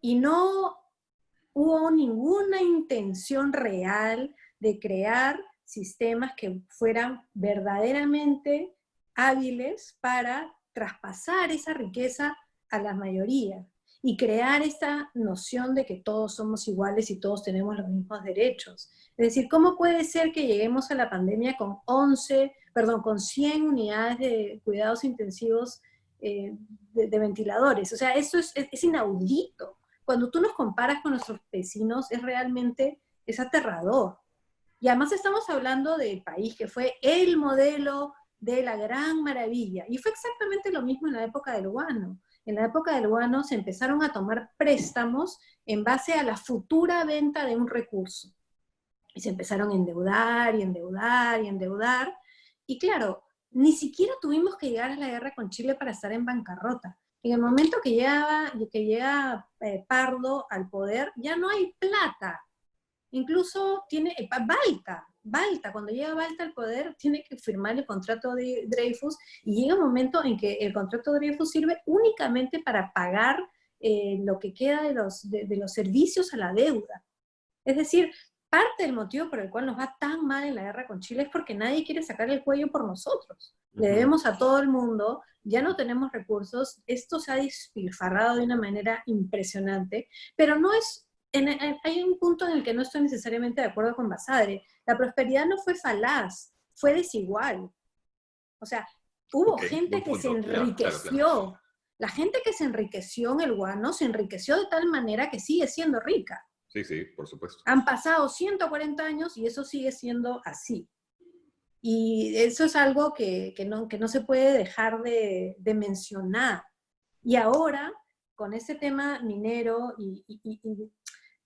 y no hubo ninguna intención real de crear sistemas que fueran verdaderamente hábiles para traspasar esa riqueza a la mayoría y crear esta noción de que todos somos iguales y todos tenemos los mismos derechos. Es decir, ¿cómo puede ser que lleguemos a la pandemia con 100 unidades de cuidados intensivos de ventiladores? O sea, eso es inaudito. Cuando tú nos comparas con nuestros vecinos, es aterrador. Y además estamos hablando del país que fue el modelo de la gran maravilla. Y fue exactamente lo mismo en la época del guano. En la época del guano se empezaron a tomar préstamos en base a la futura venta de un recurso. Y se empezaron a endeudar y endeudar y endeudar. Y claro, ni siquiera tuvimos que llegar a la guerra con Chile para estar en bancarrota. En el momento que llega Pardo al poder, ya no hay plata. Incluso tiene Balta, cuando llega Balta al poder, tiene que firmar el contrato de Dreyfus y llega un momento en que el contrato de Dreyfus sirve únicamente para pagar lo que queda de los servicios a la deuda. Es decir, parte del motivo por el cual nos va tan mal en la guerra con Chile es porque nadie quiere sacar el cuello por nosotros. Le debemos a todo el mundo, ya no tenemos recursos, esto se ha despilfarrado de una manera impresionante, pero no es, hay un punto en el que no estoy necesariamente de acuerdo con Basadre. La prosperidad no fue falaz, fue desigual. O sea, hubo gente que se enriqueció. Claro. La gente que se enriqueció en el guano se enriqueció de tal manera que sigue siendo rica. Sí, sí, por supuesto. Han pasado 140 años y eso sigue siendo así. Y eso es algo que no se puede dejar de mencionar. Y ahora, con ese tema minero y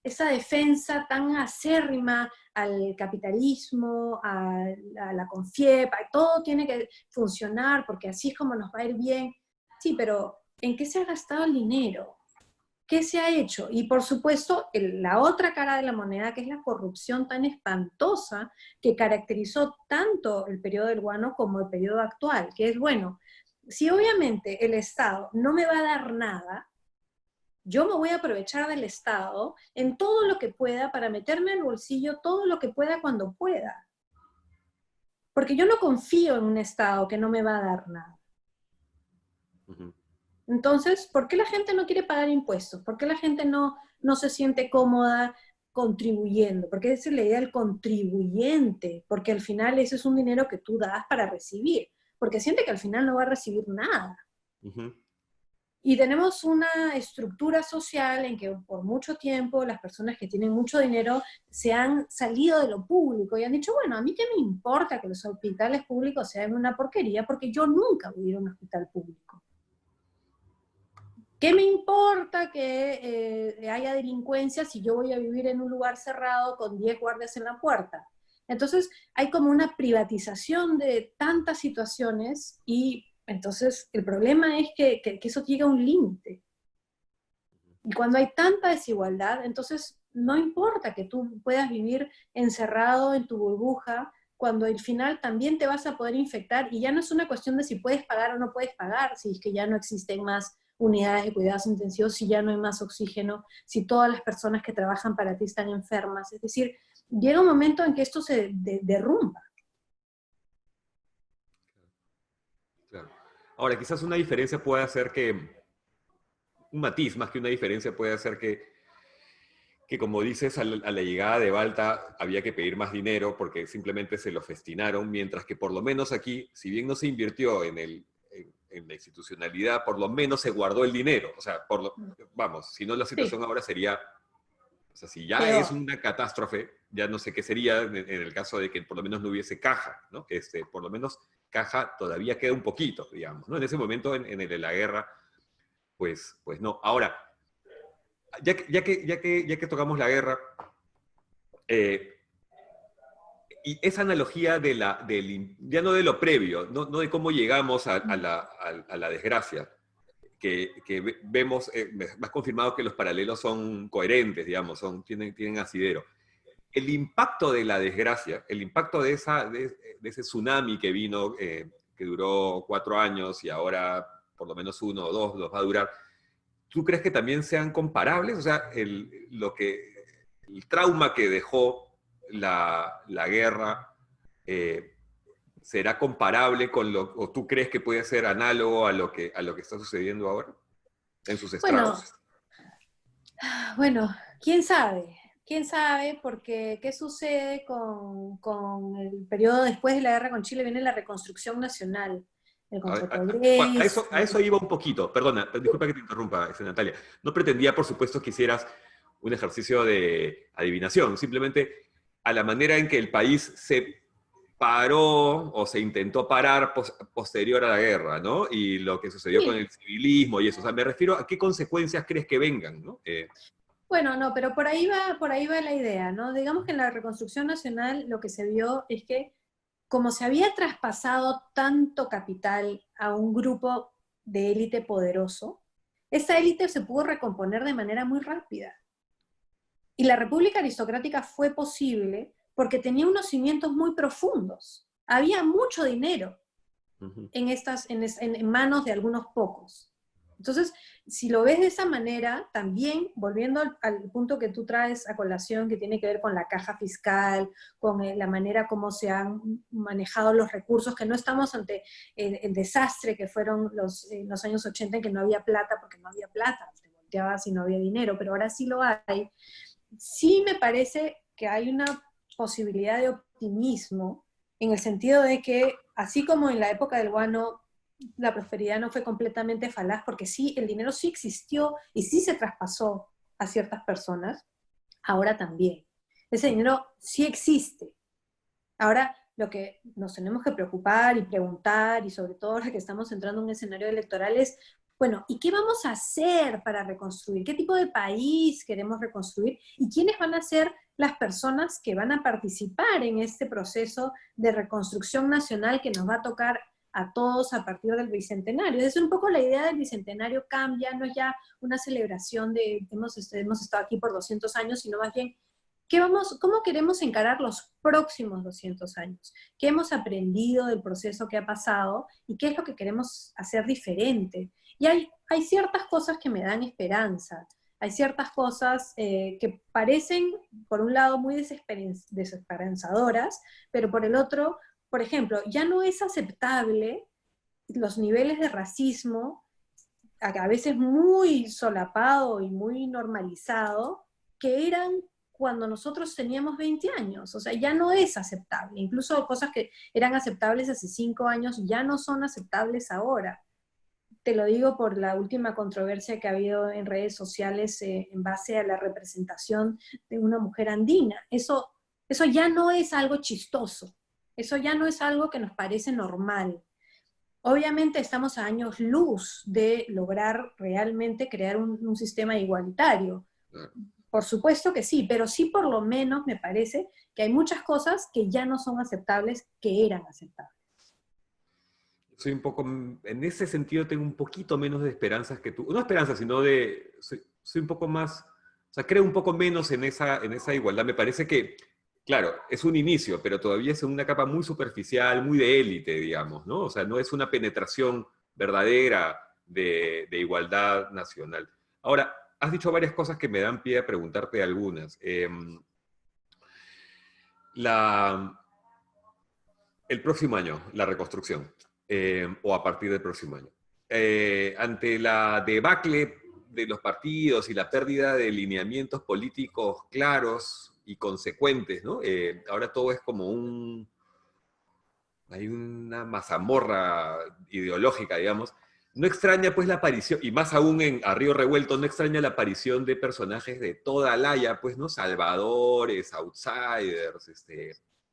esa defensa tan acérrima al capitalismo, a la CONFIEP, todo tiene que funcionar porque así es como nos va a ir bien. Sí, pero ¿en qué se ha gastado el dinero? ¿Qué se ha hecho? Y por supuesto, la otra cara de la moneda, que es la corrupción tan espantosa que caracterizó tanto el periodo del guano como el periodo actual, que es, bueno, si obviamente el Estado no me va a dar nada, yo me voy a aprovechar del Estado en todo lo que pueda para meterme al bolsillo todo lo que pueda cuando pueda. Porque yo no confío en un Estado que no me va a dar nada. Entonces, ¿por qué la gente no quiere pagar impuestos? ¿Por qué la gente no se siente cómoda contribuyendo? Porque esa es la idea del contribuyente, porque al final ese es un dinero que tú das para recibir, porque siente que al final no va a recibir nada. Y tenemos una estructura social en que por mucho tiempo las personas que tienen mucho dinero se han salido de lo público y han dicho, bueno, a mí qué me importa que los hospitales públicos sean una porquería porque yo nunca voy a ir a un hospital público. ¿Qué me importa que haya delincuencia si yo voy a vivir en un lugar cerrado con 10 guardias en la puerta? Entonces hay como una privatización de tantas situaciones y entonces el problema es que eso llega a un límite. Y cuando hay tanta desigualdad, entonces no importa que tú puedas vivir encerrado en tu burbuja, cuando al final también te vas a poder infectar y ya no es una cuestión de si puedes pagar o no puedes pagar, si es que ya no existen más unidades de cuidados intensivos, si ya no hay más oxígeno, si todas las personas que trabajan para ti están enfermas. Es decir, llega un momento en que esto se derrumba. Claro. Ahora, quizás una diferencia puede hacer que, un matiz más que una diferencia puede hacer que como dices, a la llegada de Balta había que pedir más dinero porque simplemente se lo festinaron, mientras que por lo menos aquí, si bien no se invirtió en la institucionalidad, por lo menos se guardó el dinero. O sea, vamos, si no la situación ahora sería, o sea, si ya es una catástrofe, ya no sé qué sería en el caso de que por lo menos no hubiese caja, ¿no? Que por lo menos caja todavía queda un poquito, digamos, ¿no? En ese momento, en el de la guerra, pues no. Ahora, ya que tocamos la guerra, y esa analogía ya no de lo previo, no de cómo llegamos a la desgracia, que vemos, más confirmado que los paralelos son coherentes, digamos, tienen asidero. El impacto de la desgracia, el impacto de ese tsunami que vino, que duró 4 años y ahora por lo menos 1 o 2 los va a durar, ¿tú crees que también sean comparables? O sea, el trauma que dejó la guerra será comparable o tú crees que puede ser análogo a lo que está sucediendo ahora en sus estragos. Bueno, quién sabe. ¿Quién sabe? Porque ¿qué sucede con el periodo después de la guerra con Chile? Viene la reconstrucción nacional. El contrato Grace. A eso iba un poquito. Perdona, disculpa que te interrumpa, Natalia. No pretendía, por supuesto, que hicieras un ejercicio de adivinación. Simplemente a la manera en que el país se paró o se intentó parar posterior a la guerra, ¿no? Y lo que sucedió con el civilismo y eso. O sea, me refiero a qué consecuencias crees que vengan, ¿no? Bueno, no, pero por ahí va la idea, ¿no? Digamos que en la reconstrucción nacional lo que se vio es que como se había traspasado tanto capital a un grupo de élite poderoso, esa élite se pudo recomponer de manera muy rápida. Y la república aristocrática fue posible porque tenía unos cimientos muy profundos. Había mucho dinero en manos de algunos pocos. Entonces, si lo ves de esa manera, también, volviendo al punto que tú traes a colación, que tiene que ver con la caja fiscal, con la manera como se han manejado los recursos, que no estamos ante el desastre que fueron los años 80 en que no había plata, porque no había plata, te volteabas y no había dinero, pero ahora sí lo hay. Sí me parece que hay una posibilidad de optimismo, en el sentido de que, así como en la época del guano, la prosperidad no fue completamente falaz, porque sí, el dinero sí existió y sí se traspasó a ciertas personas, ahora también. Ese dinero sí existe. Ahora, lo que nos tenemos que preocupar y preguntar, y sobre todo ahora que estamos entrando en un escenario electoral, es, bueno, ¿y qué vamos a hacer para reconstruir? ¿Qué tipo de país queremos reconstruir? ¿Y quiénes van a ser las personas que van a participar en este proceso de reconstrucción nacional que nos va a tocar a todos a partir del Bicentenario? Es un poco la idea del Bicentenario cambia, no es ya una celebración de hemos estado aquí por 200 años, sino más bien ¿cómo queremos encarar los próximos 200 años? ¿Qué hemos aprendido del proceso que ha pasado y qué es lo que queremos hacer diferente? Y hay ciertas cosas que me dan esperanza. Hay ciertas cosas que parecen, por un lado, muy desesperanzadoras, pero por el otro, por ejemplo, ya no es aceptable los niveles de racismo, a veces muy solapado y muy normalizado, que eran cuando nosotros teníamos 20 años. O sea, ya no es aceptable. Incluso cosas que eran aceptables hace 5 años ya no son aceptables ahora. Te lo digo por la última controversia que ha habido en redes sociales en base a la representación de una mujer andina. Eso ya no es algo chistoso. Eso ya no es algo que nos parece normal. Obviamente estamos a años luz de lograr realmente crear un sistema igualitario. Por supuesto que sí, pero sí por lo menos me parece que hay muchas cosas que ya no son aceptables, que eran aceptables. Soy un poco, en ese sentido tengo un poquito menos de esperanzas que tú. No esperanzas, sino de, soy un poco más, o sea, creo un poco menos en esa igualdad. Me parece que, claro, es un inicio, pero todavía es en una capa muy superficial, muy de élite, digamos, ¿no? O sea, no es una penetración verdadera de igualdad nacional. Ahora, has dicho varias cosas que me dan pie a preguntarte algunas. La, el próximo año, la reconstrucción, o a partir del próximo año. Ante la debacle de los partidos y la pérdida de lineamientos políticos claros y consecuentes, ¿no? Ahora todo es como hay una mazamorra ideológica, digamos. No extraña pues la aparición, y más aún a Río Revuelto, no extraña la aparición de personajes de toda laya, pues, ¿no? Salvadores, outsiders,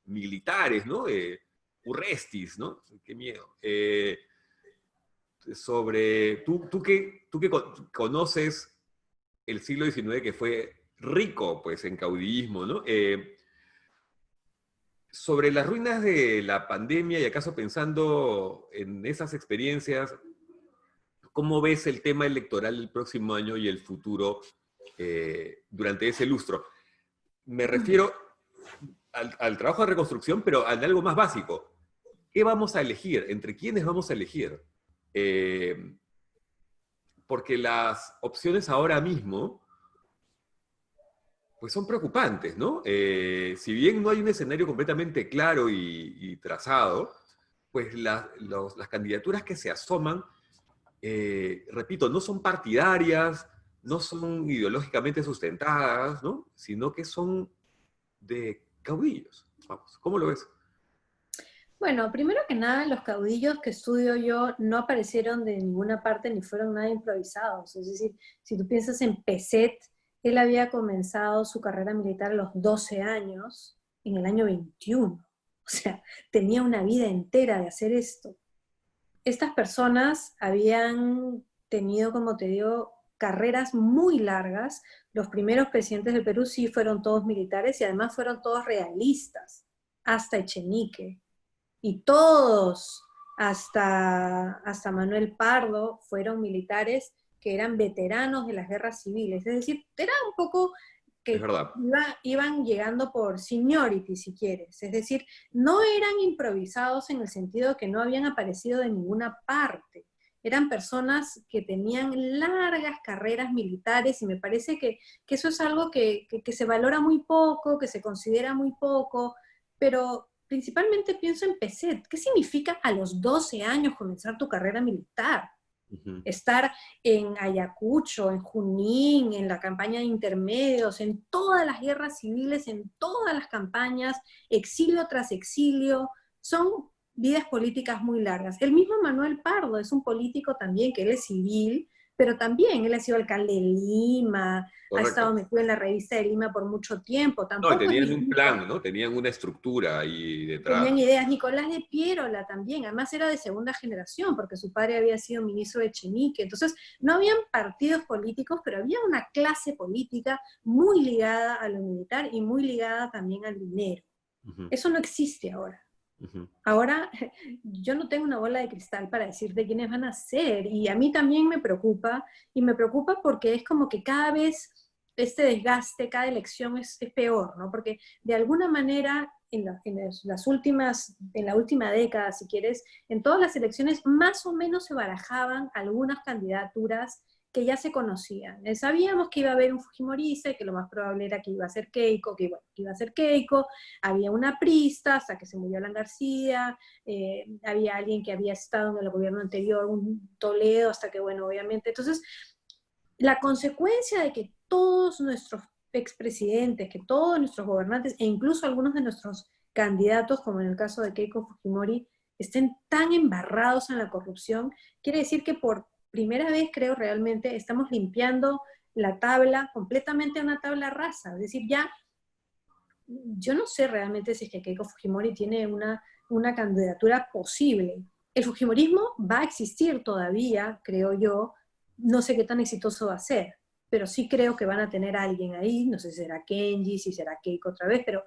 militares, ¿no? Urrestis, ¿no? Qué miedo. Tú que conoces el siglo XIX, que fue rico, pues, en caudillismo, ¿no? Sobre las ruinas de la pandemia y acaso pensando en esas experiencias, ¿cómo ves el tema electoral el próximo año y el futuro durante ese lustro? Me refiero al trabajo de reconstrucción, pero en algo más básico. ¿Qué vamos a elegir? ¿Entre quiénes vamos a elegir? Porque las opciones ahora mismo pues son preocupantes, ¿no? Si bien no hay un escenario completamente claro y trazado, pues las candidaturas que se asoman, repito, no son partidarias, no son ideológicamente sustentadas, ¿no? Sino que son de caudillos. Vamos, ¿cómo lo ves? Bueno, primero que nada, los caudillos que estudio yo no aparecieron de ninguna parte ni fueron nada improvisados. Es decir, si tú piensas en Peset, él había comenzado su carrera militar a los 12 años, en el año 21. O sea, tenía una vida entera de hacer esto. Estas personas habían tenido, como te digo, carreras muy largas. Los primeros presidentes del Perú sí fueron todos militares y además fueron todos realistas, hasta Echenique. Y todos, hasta Manuel Pardo, fueron militares que eran veteranos de las guerras civiles. Es decir, era un poco Es que verdad. iban llegando por seniority, si quieres. Es decir, no eran improvisados en el sentido que no habían aparecido de ninguna parte. eran personas que tenían largas carreras militares y me parece que eso es algo que se valora muy poco, que se considera muy poco, pero principalmente pienso en PESET. ¿Qué significa a los 12 años comenzar tu carrera militar? Ujú. Estar en Ayacucho, en Junín, en la campaña de intermedios, en todas las guerras civiles, en todas las campañas, exilio tras exilio, son vidas políticas muy largas. El mismo Manuel Pardo es un político también, que él es civil, pero también él ha sido alcalde de Lima, ha estado Correcto. metido en la revista de Lima por mucho tiempo, No, y tampoco es tenían un viejito. plan, ¿no? Tenían una estructura ahí detrás. Tenían ideas. Nicolás de Piérola también, además era de segunda generación, porque su padre había sido ministro de Echenique. Entonces, no habían partidos políticos, pero había una clase política muy ligada a lo militar y muy ligada también al dinero. Ujú, Eso no existe ahora. ujú. Ahora, yo no tengo una bola de cristal para decirte quiénes van a ser, y a mí también me preocupa, y me preocupa porque es como que cada vez este desgaste, cada elección es peor, ¿no? Porque de alguna manera, las últimas, en la última década, si quieres, en todas las elecciones más o menos se barajaban algunas candidaturas que ya se conocían. Sabíamos que iba a haber un fujimorista y que lo más probable era que iba a ser Keiko, que iba a ser Keiko, había una prista hasta que se murió Alan García, había alguien que había estado en el gobierno anterior, un Toledo, hasta que, bueno, obviamente. Entonces, la consecuencia de que todos nuestros expresidentes, que todos nuestros gobernantes, e incluso algunos de nuestros candidatos, como en el caso de Keiko Fujimori, estén tan embarrados en la corrupción, quiere decir que por primera vez, creo realmente, estamos limpiando la tabla, completamente una tabla rasa. Es decir, ya yo no sé realmente si es que Keiko Fujimori tiene una candidatura posible. El Fujimorismo va a existir todavía, creo yo, no sé qué tan exitoso va a ser, pero sí creo que van a tener a alguien ahí, no sé si será Kenji, si será Keiko otra vez, pero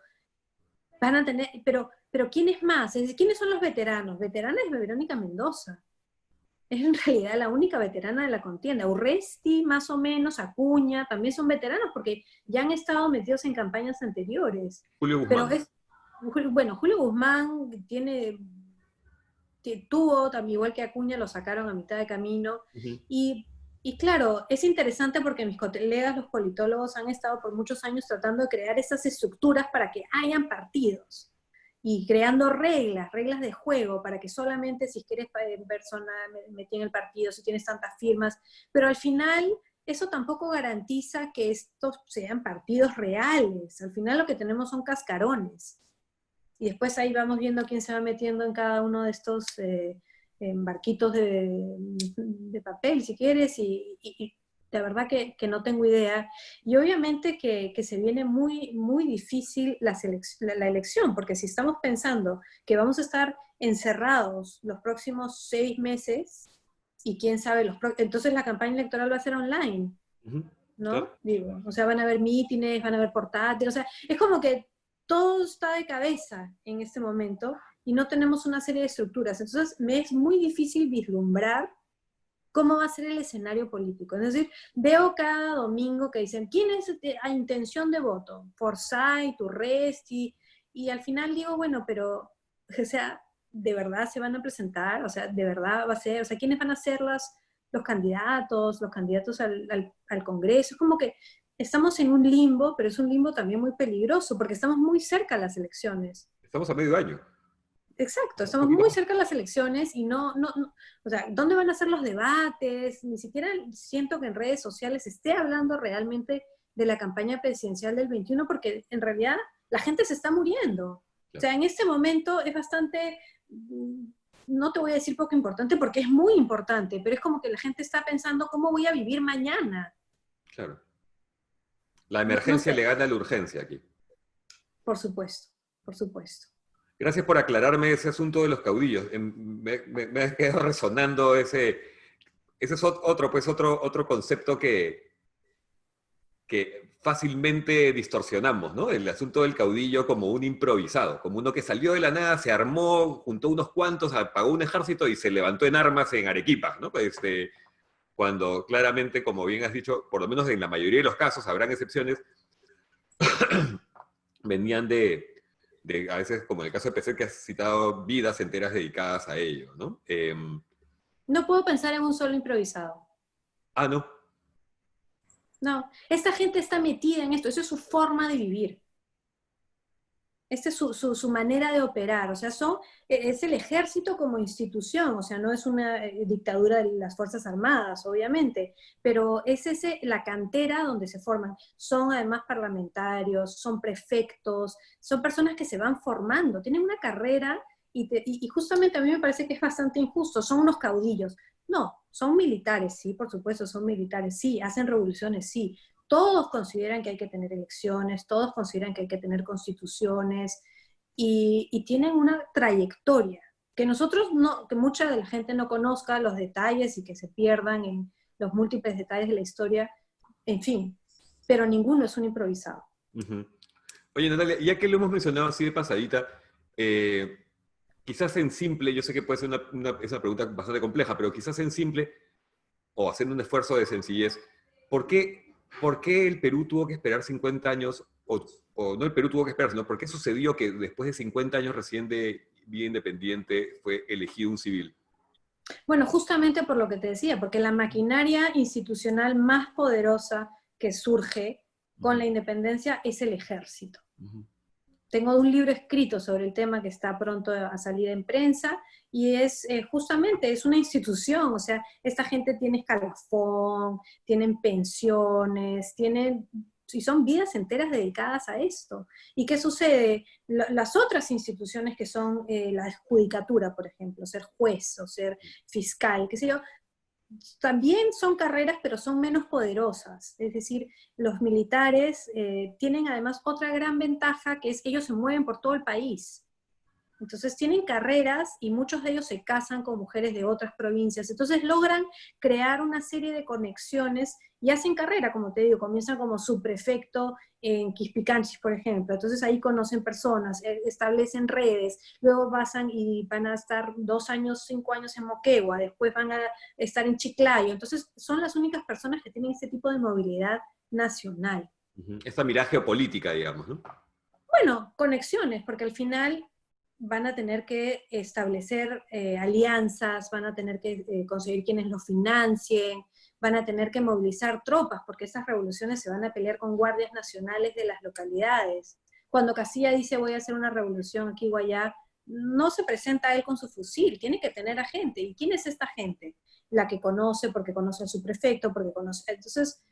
van a tener, pero ¿quién es más? Es decir, ¿quiénes son los veteranos? Veterana es Verónica Mendoza, es en realidad la única veterana de la contienda. Urresti, más o menos, Acuña, también son veteranos porque ya han estado metidos en campañas anteriores. Julio Pero Guzmán. es, bueno, Julio Guzmán tuvo, también igual que Acuña, lo sacaron a mitad de camino. Ujú. Y, y claro, es interesante porque mis colegas, los politólogos, han estado por muchos años tratando de crear esas estructuras para que hayan partidos y creando reglas de juego para que solamente si quieres persona metí en el partido, si tienes tantas firmas, pero al final eso tampoco garantiza que estos sean partidos reales. Al final lo que tenemos son cascarones. Y después ahí vamos viendo quién se va metiendo en cada uno de estos barquitos de papel, si quieres, y la verdad que no tengo idea. Y obviamente que se viene muy, muy difícil la elección, porque si estamos pensando que vamos a estar encerrados los próximos 6 meses, y quién sabe, entonces la campaña electoral va a ser online, Ujú. Claro. ¿no? Digo, o sea, van a haber mítines, van a haber portátiles, o sea, es como que todo está de cabeza en este momento y no tenemos una serie de estructuras. Entonces, me es muy difícil vislumbrar cómo va a ser el escenario político. Es decir, veo cada domingo que dicen, ¿quién es a intención de voto? Forsyth, Urresti, y al final digo, bueno, pero, o sea, ¿de verdad se van a presentar? O sea, ¿de verdad va a ser? O sea, ¿quiénes van a ser los candidatos al Congreso? Es como que estamos en un limbo, pero es un limbo también muy peligroso, porque estamos muy cerca de las elecciones. Estamos a medio año. Exacto, Un estamos poquito muy más. cerca de las elecciones y o sea, ¿dónde van a ser los debates? Ni siquiera siento que en redes sociales se esté hablando realmente de la campaña presidencial del 21 porque en realidad la gente se está muriendo. O Claro, sea, en este momento es bastante, no te voy a decir poco importante porque es muy importante, pero es como que la gente está pensando cómo voy a vivir mañana. claro. La No emergencia le sé, gana a la urgencia aquí. por supuesto, por supuesto. Gracias por aclararme ese asunto de los caudillos. Me ha quedado resonando ese es otro, pues otro concepto que fácilmente distorsionamos, ¿no? El asunto del caudillo como un improvisado, como uno que salió de la nada, se armó, juntó unos cuantos, pagó un ejército y se levantó en armas en Arequipa, ¿no? Cuando claramente, como bien has dicho, por lo menos en la mayoría de los casos, habrán excepciones, venían a veces, como en el caso de PC, que has citado, vidas enteras dedicadas a ello, ¿no? No puedo pensar en un solo improvisado. Ah, no. No, esta gente está metida en esto, esa es su forma de vivir. Esta es su manera de operar, o sea, es el ejército como institución, o sea, no es una dictadura de las Fuerzas Armadas, obviamente, pero es la cantera donde se forman. Son además parlamentarios, son prefectos, son personas que se van formando, tienen una carrera y justamente a mí me parece que es bastante injusto, son unos caudillos. No, son militares, sí, por supuesto, son militares, sí, hacen revoluciones, sí, todos consideran que hay que tener elecciones, todos consideran que hay que tener constituciones y tienen una trayectoria que nosotros no, que mucha de la gente no conozca los detalles y que se pierdan en los múltiples detalles de la historia, en fin, pero ninguno es un improvisado. Ujú. Oye, Natalia, ya que lo hemos mencionado así de pasadita, eh, quizás en simple, yo sé que puede ser es una pregunta bastante compleja, pero quizás en simple, o haciendo un esfuerzo de sencillez, por qué el Perú tuvo que esperar 50 años, o no el Perú tuvo que esperar, sino por qué sucedió que después de 50 años recién de vida independiente fue elegido un civil? Bueno, justamente por lo que te decía, porque la maquinaria institucional más poderosa que surge con Ujú, la independencia es el ejército. ujú, Tengo un libro escrito sobre el tema que está pronto a salir en prensa y es justamente, es una institución, o sea, esta gente tiene escalafón, tienen pensiones, tienen, y son vidas enteras dedicadas a esto. ¿Y qué sucede? Las otras instituciones que son la judicatura, por ejemplo, ser juez o ser fiscal, qué sé yo, también son carreras, pero son menos poderosas. Es decir, los militares tienen además otra gran ventaja, que es que ellos se mueven por todo el país. Entonces tienen carreras y muchos de ellos se casan con mujeres de otras provincias. Entonces logran crear una serie de conexiones y hacen carrera, como te digo, comienzan como subprefecto en Quispicanchis, por ejemplo. Entonces ahí conocen personas, establecen redes, luego pasan y van a estar 2 años, 5 años en Moquegua, después van a estar en Chiclayo. Entonces son las únicas personas que tienen ese tipo de movilidad nacional. ujú. Esta mirada geopolítica, digamos, ¿no? Bueno, conexiones, porque al final van a tener que establecer alianzas, van a tener que conseguir quienes lo financien, van a tener que movilizar tropas, porque esas revoluciones se van a pelear con guardias nacionales de las localidades. Cuando Casilla dice voy a hacer una revolución aquí o allá, no se presenta él con su fusil, tiene que tener a gente. ¿Y quién es esta gente? La que conoce, porque conoce a su prefecto, porque conoce... Entonces,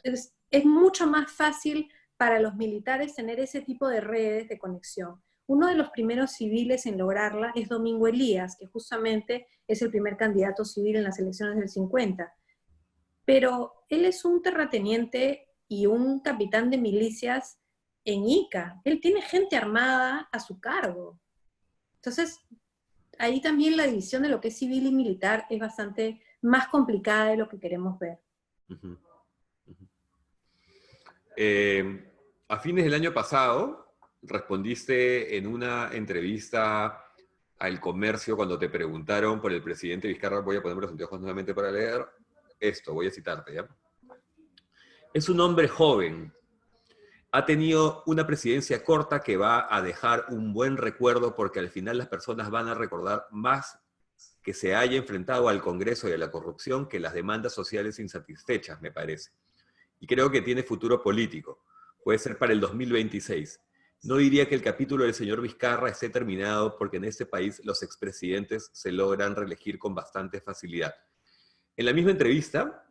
es mucho más fácil para los militares tener ese tipo de redes de conexión. Uno de los primeros civiles en lograrla es Domingo Elías, que justamente es el primer candidato civil en las elecciones del 50. Pero él es un terrateniente y un capitán de milicias en Ica. Él tiene gente armada a su cargo. Entonces, ahí también la división de lo que es civil y militar es bastante más complicada de lo que queremos ver. Ujú, ujú. Eh, a fines del año pasado, respondiste en una entrevista al Comercio cuando te preguntaron por el presidente Vizcarra, voy a ponerme los anteojos nuevamente para leer esto, voy a citarte, ¿ya? Es un hombre joven, ha tenido una presidencia corta que va a dejar un buen recuerdo porque al final las personas van a recordar más que se haya enfrentado al Congreso y a la corrupción que las demandas sociales insatisfechas, me parece. Y creo que tiene futuro político. Puede ser para el 2026. No diría que el capítulo del señor Vizcarra esté terminado porque en este país los expresidentes se logran reelegir con bastante facilidad. En la misma entrevista,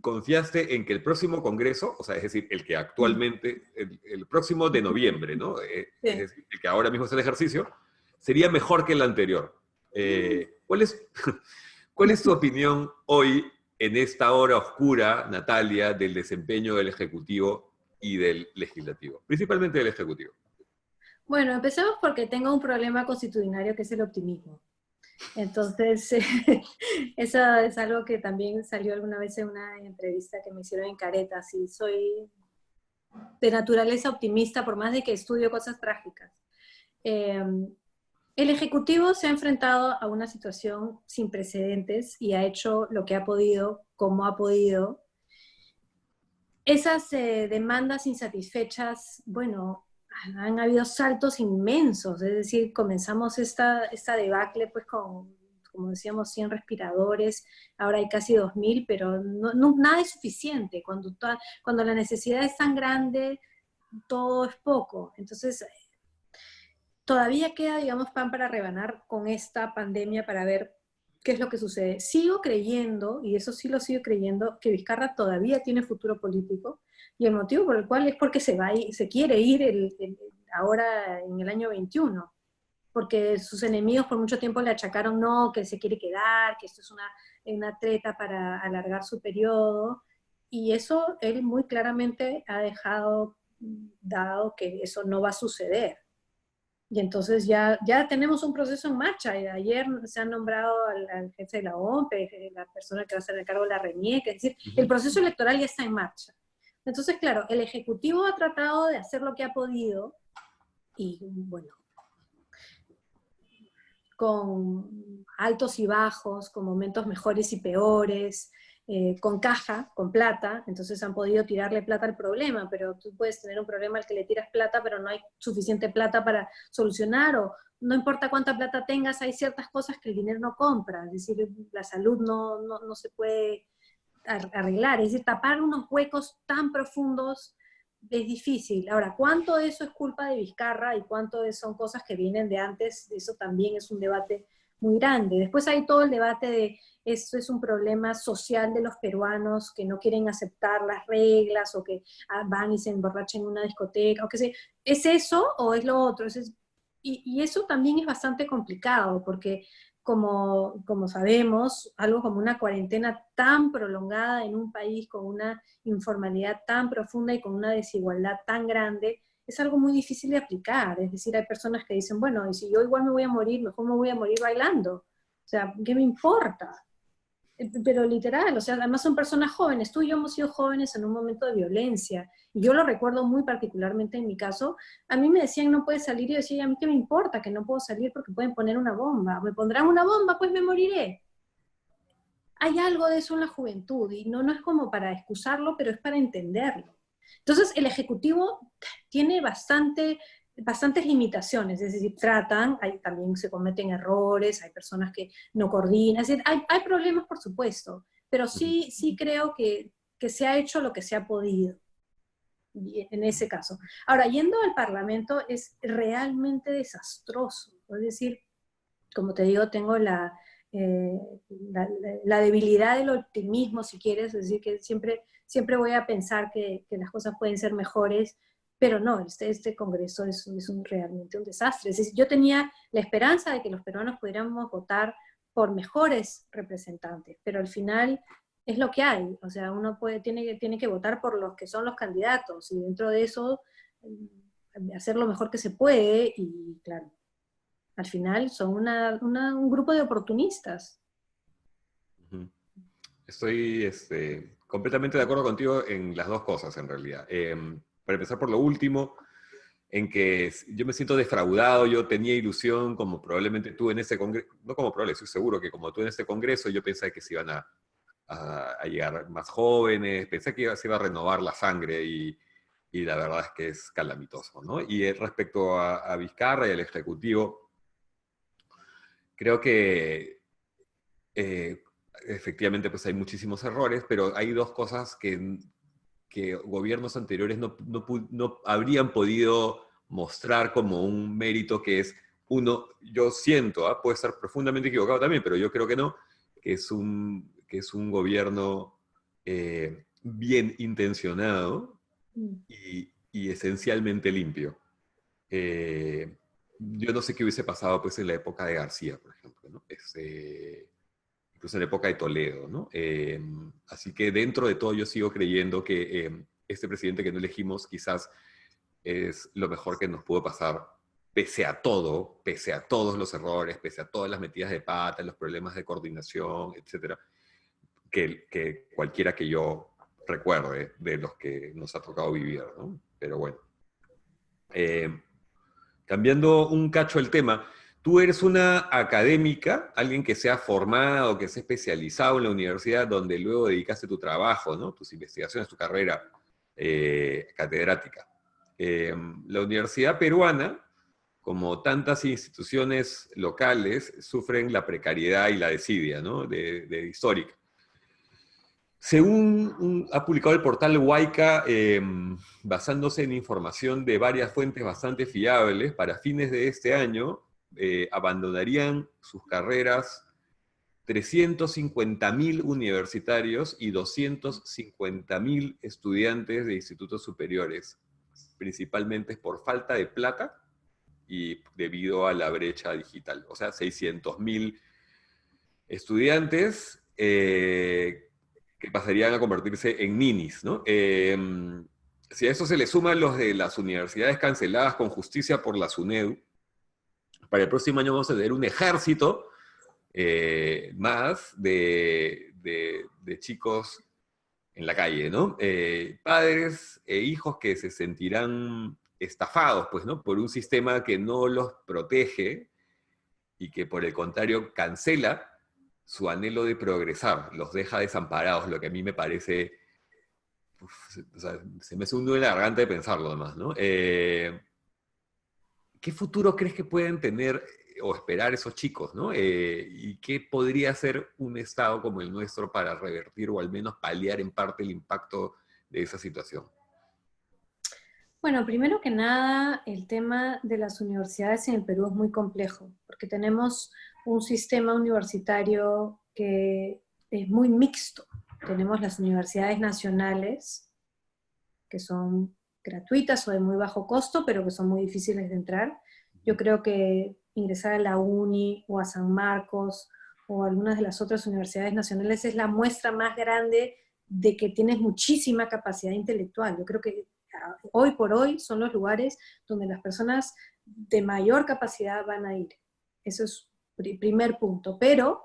confiaste en que el próximo Congreso, o sea, es decir, el que actualmente, el próximo de noviembre, ¿no? Es Sí. decir, el que ahora mismo es el ejercicio, sería mejor que el anterior. ¿Cuál es, cuál es tu opinión hoy, en esta hora oscura, Natalia, del desempeño del Ejecutivo y del Legislativo? Principalmente del Ejecutivo. Bueno, empecemos porque tengo un problema constitucionario que es el optimismo. Entonces, eso es algo que también salió alguna vez en una entrevista que me hicieron en Caretas, y soy de naturaleza optimista por más de que estudio cosas trágicas. Eh, el Ejecutivo se ha enfrentado a una situación sin precedentes y ha hecho lo que ha podido, como ha podido. Esas demandas insatisfechas, bueno, han habido saltos inmensos, es decir, comenzamos esta debacle pues como decíamos, 100 respiradores, ahora hay casi 2000, pero nada es suficiente. Cuando la necesidad es tan grande, todo es poco. Entonces, todavía queda, digamos, pan para rebanar con esta pandemia para ver qué es lo que sucede. Sigo creyendo, y eso sí lo sigo creyendo, que Vizcarra todavía tiene futuro político, y el motivo por el cual es porque se quiere ir ahora en el año 21, porque sus enemigos por mucho tiempo le achacaron no, que se quiere quedar, que esto es una treta para alargar su periodo, y eso él muy claramente ha dejado dado que eso no va a suceder. Y entonces ya tenemos un proceso en marcha. Y ayer se ha nombrado al jefe de la OMPE, la persona que va a estar a cargo de la RENIEC, es decir, el proceso electoral ya está en marcha. Entonces, claro, el Ejecutivo ha tratado de hacer lo que ha podido y, bueno, con altos y bajos, con momentos mejores y peores, con caja, con plata, entonces han podido tirarle plata al problema, pero tú puedes tener un problema al que le tiras plata, pero no hay suficiente plata para solucionar, o no importa cuánta plata tengas, hay ciertas cosas que el dinero no compra, es decir, la salud no se puede arreglar, es decir, tapar unos huecos tan profundos es difícil. Ahora, ¿cuánto de eso es culpa de Vizcarra y cuánto son cosas que vienen de antes? Eso también es un debate muy grande. Después hay todo el debate de esto es un problema social de los peruanos que no quieren aceptar las reglas o que van y se emborrachan en una discoteca, o que sé. ¿Es eso o es lo otro? Y eso también es bastante complicado porque como sabemos, algo como una cuarentena tan prolongada en un país con una informalidad tan profunda y con una desigualdad tan grande, es algo muy difícil de aplicar. Es decir, hay personas que dicen, bueno, y si yo igual me voy a morir, mejor me voy a morir bailando. O sea, ¿qué me importa? Pero literal, o sea, además son personas jóvenes. Tú y yo hemos sido jóvenes en un momento de violencia. Y yo lo recuerdo muy particularmente en mi caso. A mí me decían no puedes salir y yo decía, ¿a mí qué me importa que no puedo salir porque pueden poner una bomba? Me pondrán una bomba, pues me moriré. Hay algo de eso en la juventud y no es como para excusarlo, pero es para entenderlo. Entonces, el Ejecutivo tiene bastantes limitaciones, es decir, también se cometen errores, hay personas que no coordinan, es decir, hay problemas, por supuesto, pero sí creo que se ha hecho lo que se ha podido en ese caso. Ahora, yendo al Parlamento es realmente desastroso, es decir, como te digo, tengo eh, la debilidad del optimismo, si quieres, es decir, que siempre voy a pensar que las cosas pueden ser mejores, pero no, este Congreso es realmente un desastre. Es decir, yo tenía la esperanza de que los peruanos pudiéramos votar por mejores representantes, pero al final es lo que hay, o sea, uno tiene que votar por los que son los candidatos, y dentro de eso hacer lo mejor que se puede, y claro, al final son un grupo de oportunistas. Estoy completamente de acuerdo contigo en las dos cosas, en realidad. Para empezar por lo último, en que yo me siento defraudado, yo tenía ilusión, como probablemente tú en ese congreso, no como probable, estoy seguro que como tú en este congreso, yo pensé que se iban a llegar más jóvenes, pensé que se iba a renovar la sangre y la verdad es que es calamitoso, ¿no? Y respecto a Vizcarra y al Ejecutivo, creo que efectivamente pues hay muchísimos errores, pero hay dos cosas que gobiernos anteriores no habrían podido mostrar como un mérito, que es, uno, yo siento, puede estar profundamente equivocado también, pero yo creo que no, que es un gobierno bien intencionado y esencialmente limpio. Yo no sé qué hubiese pasado pues en la época de García, por ejemplo, ¿no? Incluso en la época de Toledo, ¿no? Así que dentro de todo yo sigo creyendo que este presidente que no elegimos quizás es lo mejor que nos pudo pasar, pese a todo, pese a todos los errores, pese a todas las metidas de pata, los problemas de coordinación, etcétera, que cualquiera que yo recuerde de los que nos ha tocado vivir, ¿no? Pero bueno. Cambiando un cacho el tema, tú eres una académica, alguien que se ha formado, que se ha especializado en la universidad, donde luego dedicaste tu trabajo, ¿no? Tus investigaciones, tu carrera catedrática. La Universidad Peruana como tantas instituciones locales, sufren la precariedad y la desidia, ¿no? de histórica. Según ha publicado el portal Huayca, basándose en información de varias fuentes bastante fiables, para fines de este año abandonarían sus carreras 350.000 universitarios y 250.000 estudiantes de institutos superiores, principalmente por falta de plata y debido a la brecha digital. O sea, 600.000 estudiantes que pasarían a convertirse en ninis, ¿no? Si a eso se le suman los de las universidades canceladas con justicia por la SUNEDU, para el próximo año vamos a tener un ejército más de chicos en la calle, ¿no? Padres e hijos que se sentirán estafados, pues, ¿no? Por un sistema que no los protege y que, por el contrario, cancela su anhelo de progresar, los deja desamparados, lo que a mí me parece, o sea, se me hace un nudo en la garganta de pensarlo además, ¿no? ¿Qué futuro crees que pueden tener o esperar esos chicos, ¿no? ¿Y qué podría hacer un Estado como el nuestro para revertir o al menos paliar en parte el impacto de esa situación? Bueno, primero que nada, el tema de las universidades en el Perú es muy complejo, porque tenemos un sistema universitario que es muy mixto. Tenemos las universidades nacionales, que son gratuitas o de muy bajo costo, pero que son muy difíciles de entrar. Yo creo que ingresar a la UNI o a San Marcos o a algunas de las otras universidades nacionales es la muestra más grande de que tienes muchísima capacidad intelectual. Yo creo que hoy por hoy son los lugares donde las personas de mayor capacidad van a ir. Eso es primer punto. Pero,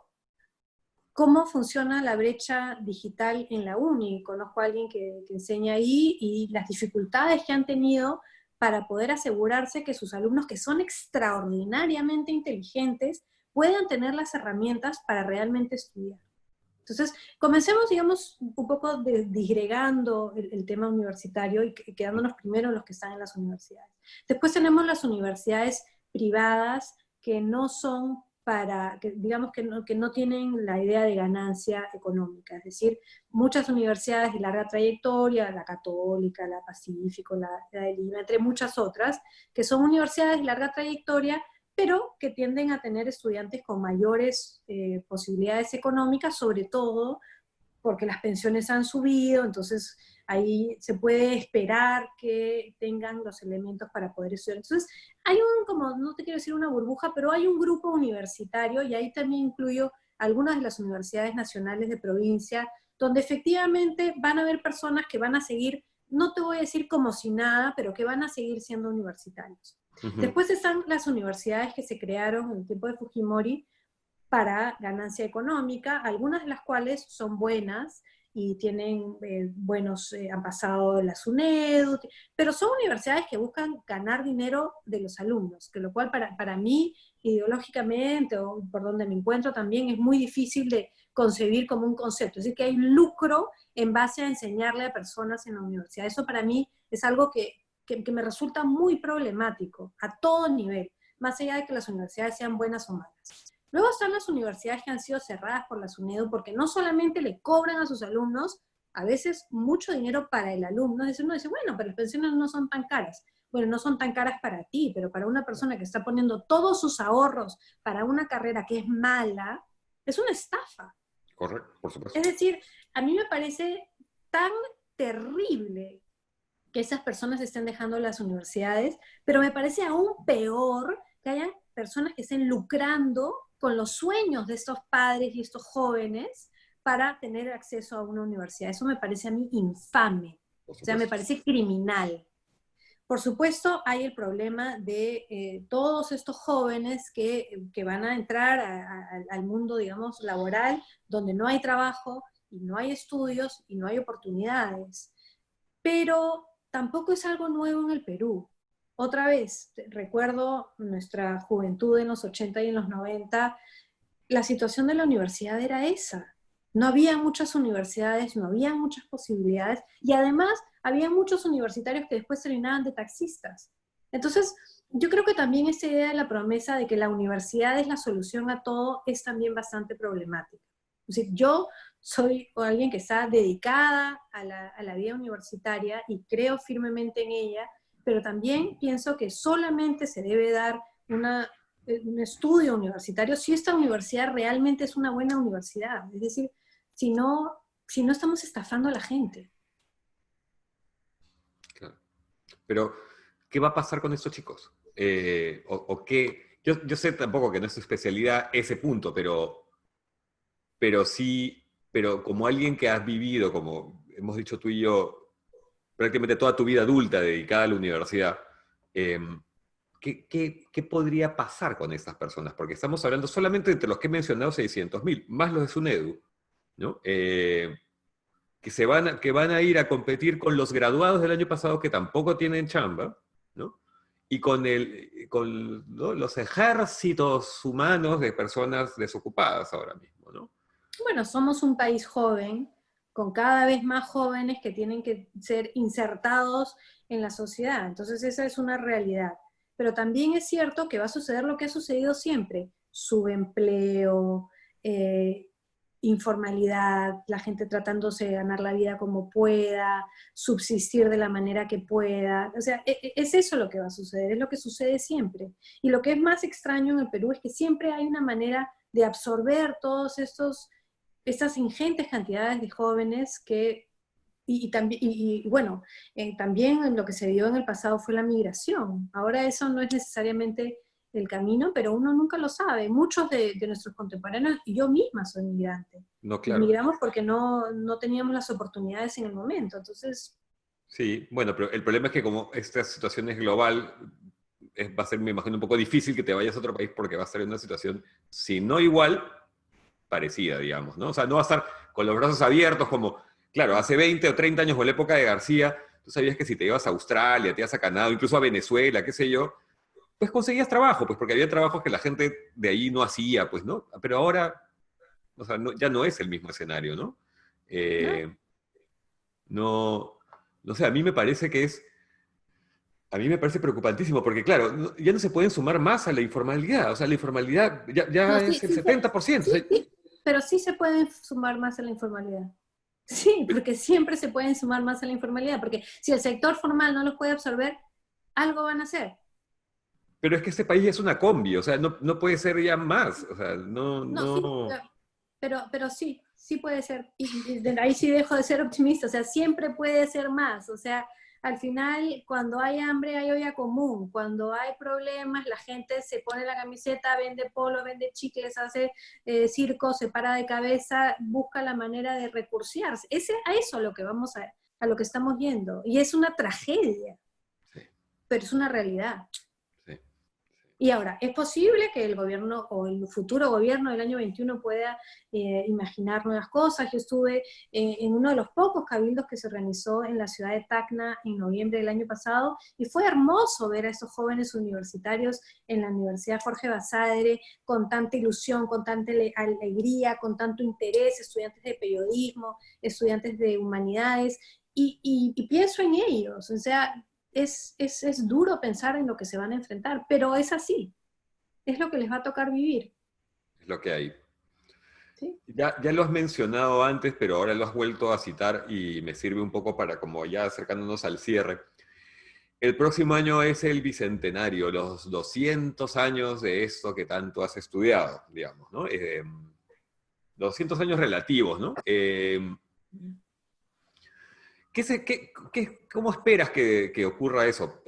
¿cómo funciona la brecha digital en la UNI? Conozco a alguien que enseña ahí y las dificultades que han tenido para poder asegurarse que sus alumnos, que son extraordinariamente inteligentes, puedan tener las herramientas para realmente estudiar. Entonces, comencemos, digamos, un poco disgregando el tema universitario y quedándonos primero en los que están en las universidades. Después tenemos las universidades privadas que no son digamos que no tienen la idea de ganancia económica, es decir, muchas universidades de larga trayectoria, la Católica, la Pacífico, la de Lima, entre muchas otras, que son universidades de larga trayectoria, pero que tienden a tener estudiantes con mayores posibilidades económicas, sobre todo porque las pensiones han subido, entonces ahí se puede esperar que tengan los elementos para poder estudiar. Entonces, hay como, no te quiero decir una burbuja, pero hay un grupo universitario, y ahí también incluyo algunas de las universidades nacionales de provincia, donde efectivamente van a haber personas que van a seguir, no te voy a decir como si nada, pero que van a seguir siendo universitarios. Después están las universidades que se crearon en el tiempo de Fujimori para ganancia económica, algunas de las cuales son buenas y tienen han pasado la SUNEDU, pero son universidades que buscan ganar dinero de los alumnos, que lo cual para mí, ideológicamente, o por donde me encuentro también, es muy difícil de concebir como un concepto. Es decir, que hay lucro en base a enseñarle a personas en la universidad. Eso para mí es algo que me resulta muy problemático a todo nivel, más allá de que las universidades sean buenas o malas. Luego están las universidades que han sido cerradas por la SUNEDU porque no solamente le cobran a sus alumnos, a veces mucho dinero para el alumno, es decir, uno dice, bueno, pero las pensiones no son tan caras. Bueno, no son tan caras para ti, pero para una persona que está poniendo todos sus ahorros para una carrera que es mala, es una estafa. Correcto, por supuesto. Es decir, a mí me parece tan terrible que esas personas estén dejando las universidades, pero me parece aún peor que hayan personas que estén lucrando con los sueños de estos padres y estos jóvenes para tener acceso a una universidad. Eso me parece a mí infame, o sea, me parece criminal. Por supuesto, hay el problema de todos estos jóvenes que van a entrar al mundo, digamos, laboral, donde no hay trabajo, y no hay estudios, y no hay oportunidades. Pero tampoco es algo nuevo en el Perú. Otra vez, recuerdo nuestra juventud en los 80 y en los 90, la situación de la universidad era esa. No había muchas universidades, no había muchas posibilidades, y además había muchos universitarios que después terminaban de taxistas. Entonces, Yo creo que también esta idea de la promesa de que la universidad es la solución a todo es también bastante problemática. Es decir, yo soy alguien que está dedicada a la vida universitaria y creo firmemente en ella, pero también pienso que solamente se debe dar un estudio universitario si esta universidad realmente es una buena universidad. Es decir, si no, si no estamos estafando a la gente. Claro. Pero, ¿qué va a pasar con estos chicos? O qué... Yo sé tampoco que no es su especialidad ese punto, pero sí, pero como alguien que has vivido, como hemos dicho tú y yo, prácticamente toda tu vida adulta dedicada a la universidad, eh, ¿qué podría pasar con estas personas? Porque estamos hablando solamente entre los que he mencionado 600.000, más los de SUNEDU, ¿no? Que van a ir a competir con los graduados del año pasado que tampoco tienen chamba, ¿no? Y ¿no? los ejércitos humanos de personas desocupadas ahora mismo, ¿no? Bueno, somos un país joven, con cada vez más jóvenes que tienen que ser insertados en la sociedad. Entonces esa es una realidad. Pero también es cierto que va a suceder lo que ha sucedido siempre. Subempleo, eh, informalidad, la gente tratándose de ganar la vida como pueda, subsistir de la manera que pueda. O sea, es eso lo que va a suceder, es lo que sucede siempre. Y lo que es más extraño en el Perú es que siempre hay una manera de absorber todos estas ingentes cantidades de jóvenes que, también, bueno, también lo que se vio en el pasado fue la migración. Ahora eso no es necesariamente el camino, pero uno nunca lo sabe. Muchos de nuestros contemporáneos, y yo misma soy migrante, No, y claro. migramos porque no teníamos las oportunidades en el momento. Entonces, Sí, bueno, pero el problema es que como esta situación es global, va a ser, me imagino, un poco difícil que te vayas a otro país porque va a estar en una situación, si no igual, parecida, digamos, ¿no? O sea, no va a estar con los brazos abiertos como, claro, hace 20 o 30 años o la época de García, tú sabías que si te ibas a Australia, te ibas a Canadá, incluso a Venezuela, qué sé yo, pues conseguías trabajo, pues porque había trabajos que la gente de ahí no hacía, pues, ¿no? Pero ahora, o sea, ya no es el mismo escenario, ¿no? ¿no? Eh, no, no sé, a mí me parece preocupantísimo, porque claro, ya no se pueden sumar más a la informalidad, o sea, la informalidad No, ya sí, es el 70%. O sea, sí, pero sí se pueden sumar más a la informalidad. Sí, porque siempre se pueden sumar más a la informalidad, porque si el sector formal no los puede absorber, algo van a hacer. pero es que este país es una combi, o sea, no puede ser ya más, o sea, No, sí, no. pero sí, sí puede ser. Y de ahí sí dejo de ser optimista, o sea, siempre puede ser más. O sea, al final, cuando hay hambre, hay olla común. Cuando hay problemas, la gente se pone la camiseta, vende polo, vende chicles, hace circo, se para de cabeza, busca la manera de recursearse. A eso a lo que a lo que estamos yendo. Y es una tragedia, Sí, pero es una realidad. sí. Y ahora, ¿es posible que el gobierno o el futuro gobierno del año 21 pueda imaginar nuevas cosas? Yo estuve en uno de los pocos cabildos que se organizó en la ciudad de Tacna en noviembre del año pasado y fue hermoso ver a estos jóvenes universitarios en la Universidad Jorge Basadre con tanta ilusión, con tanta alegría, con tanto interés, estudiantes de periodismo, estudiantes de humanidades, y pienso en ellos, o sea, es duro pensar en lo que se van a enfrentar, pero es así, es lo que les va a tocar vivir. Es lo que hay. ¿Sí? Ya lo has mencionado antes, pero ahora lo has vuelto a citar y me sirve un poco para como ya acercándonos al cierre. El próximo año es el bicentenario, los 200 años de esto que tanto has estudiado, digamos, ¿no? 200 años relativos, ¿no? ¿Cómo esperas que ocurra eso?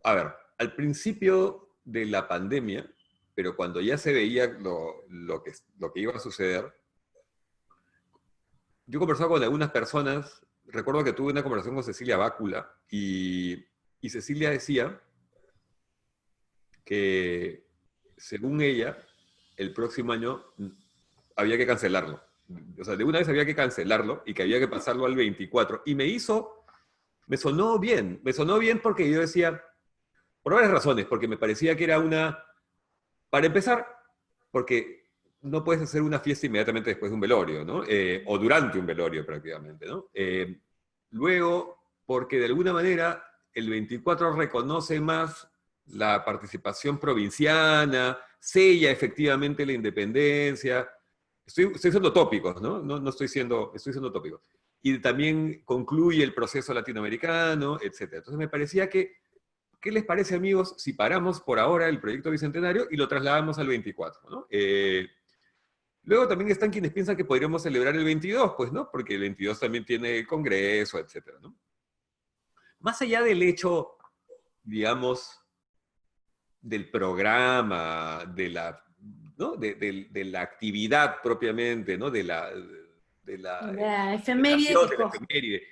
A ver, al principio de la pandemia, pero cuando ya se veía lo que iba a suceder, yo conversaba con algunas personas, recuerdo que tuve una conversación con Cecilia Bácula, y Cecilia decía que, según ella, el próximo año había que cancelarlo. O sea, de una vez había que cancelarlo y que había que pasarlo al 24. Y me sonó bien porque yo decía, por varias razones, porque me parecía que era para empezar, porque no puedes hacer una fiesta inmediatamente después de un velorio, ¿no? O durante un velorio prácticamente, ¿no? Luego, porque de alguna manera el 24 reconoce más la participación provinciana, sella efectivamente la independencia. Estoy siendo tópicos, ¿no? No estoy siendo tópico. Y también concluye el proceso latinoamericano, etc. Entonces me parecía que, ¿qué les parece, amigos, si paramos por ahora el proyecto Bicentenario y lo trasladamos al 24, ¿no? Luego también están quienes piensan que podríamos celebrar el 22, pues, ¿no? Porque el 22 también tiene el Congreso, etc., ¿no? Más allá del hecho, digamos, del programa, de la, ¿no? de la actividad propiamente, ¿no? De la La efeméride celebración que de la coge. efeméride.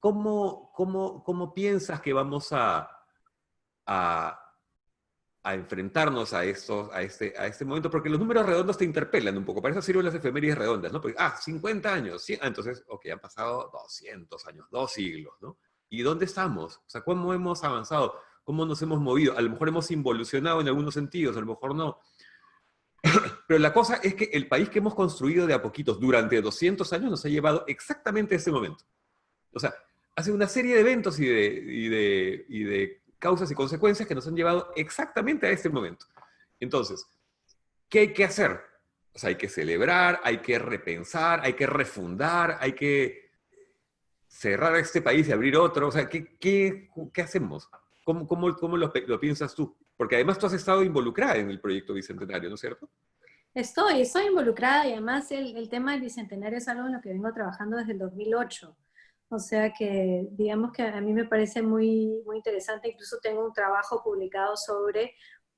¿Cómo piensas que vamos a, a enfrentarnos a este momento? Porque los números redondos te interpelan un poco. Para eso sirven las efemérides redondas, ¿no? Porque, 50 años, 100, entonces, ok, han pasado 200 años, 2 siglos, ¿no? ¿Y dónde estamos? O sea, ¿cómo hemos avanzado? ¿Cómo nos hemos movido? A lo mejor hemos involucionado en algunos sentidos, a lo mejor no. Pero la cosa es que el país que hemos construido de a poquitos durante 200 años nos ha llevado exactamente a este momento. O sea, hace una serie de eventos y de causas y consecuencias que nos han llevado exactamente a este momento. Entonces, ¿qué hay que hacer? O sea, hay que celebrar, hay que repensar, hay que refundar, hay que cerrar este país y abrir otro. O sea, ¿qué hacemos? ¿Cómo lo piensas tú? Porque además tú has estado involucrada en el proyecto Bicentenario, ¿no es cierto? Estoy involucrada y además el tema del Bicentenario es algo en lo que vengo trabajando desde el 2008. O sea que digamos que a mí me parece muy interesante, incluso tengo un trabajo publicado sobre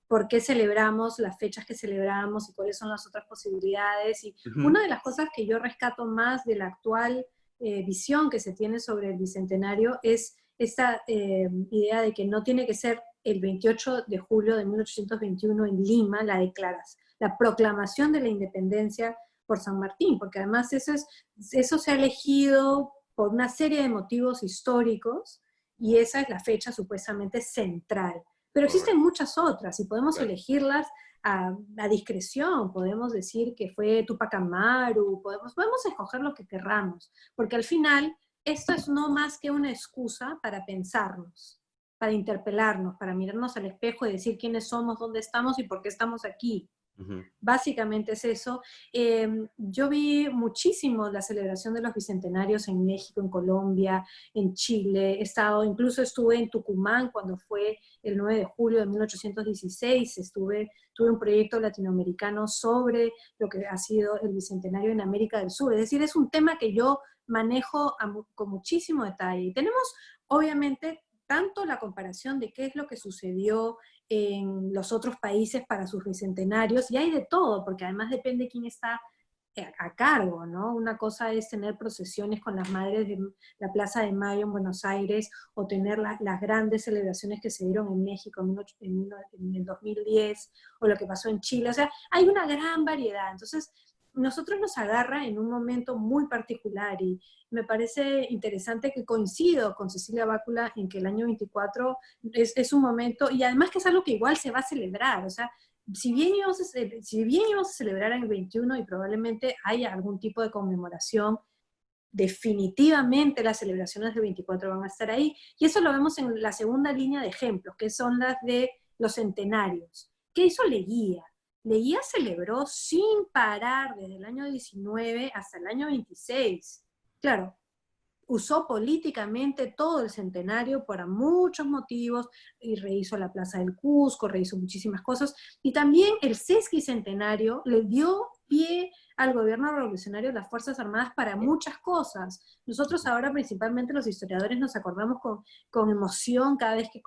por qué celebramos, las fechas que celebramos y cuáles son las otras posibilidades. Y Ujú. una de las cosas que yo rescato más de la actual visión que se tiene sobre el Bicentenario es esta idea de que no tiene que ser el 28 de julio de 1821 en Lima la proclamación de la independencia por San Martín, porque además eso se ha elegido por una serie de motivos históricos y esa es la fecha supuestamente central. Pero existen Correcto. muchas otras y podemos Claro. elegirlas a discreción. Podemos decir que fue Tupac Amaru, podemos escoger lo que querramos, porque al final esto es no más que una excusa para pensarnos, para interpelarnos, para mirarnos al espejo y decir quiénes somos, dónde estamos y por qué estamos aquí. Ujú. Básicamente es eso. Yo vi muchísimo la celebración de los bicentenarios en México, en Colombia, en Chile. Incluso estuve en Tucumán cuando fue el 9 de julio de 1816. Tuve un proyecto latinoamericano sobre lo que ha sido el bicentenario en América del Sur. Es decir, es un tema que yo manejo con muchísimo detalle. Y tenemos, obviamente, tanto la comparación de qué es lo que sucedió en los otros países para sus bicentenarios, y hay de todo, porque además depende quién está a cargo, ¿no? Una cosa es tener procesiones con las madres de la Plaza de Mayo en Buenos Aires, o tener las grandes celebraciones que se dieron en México en el 2010, o lo que pasó en Chile. O sea, hay una gran variedad. Entonces, nosotros nos agarra en un momento muy particular y me parece interesante que coincido con Cecilia Bácula en que el año 24 es un momento, y además que es algo que igual se va a celebrar. O sea, si bien íbamos a celebrar en el 21 y probablemente haya algún tipo de conmemoración, definitivamente las celebraciones del 24 van a estar ahí. Y eso lo vemos en la segunda línea de ejemplos, que son las de los centenarios. ¿Qué hizo Leguía? Leguía celebró sin parar desde el año 19 hasta el año 26. Claro, usó políticamente todo el centenario para muchos motivos, y rehizo la Plaza del Cusco, rehizo muchísimas cosas, y también el sesquicentenario le dio pie al gobierno revolucionario de las Fuerzas Armadas para muchas cosas. Nosotros ahora, principalmente los historiadores, nos acordamos con emoción cada vez que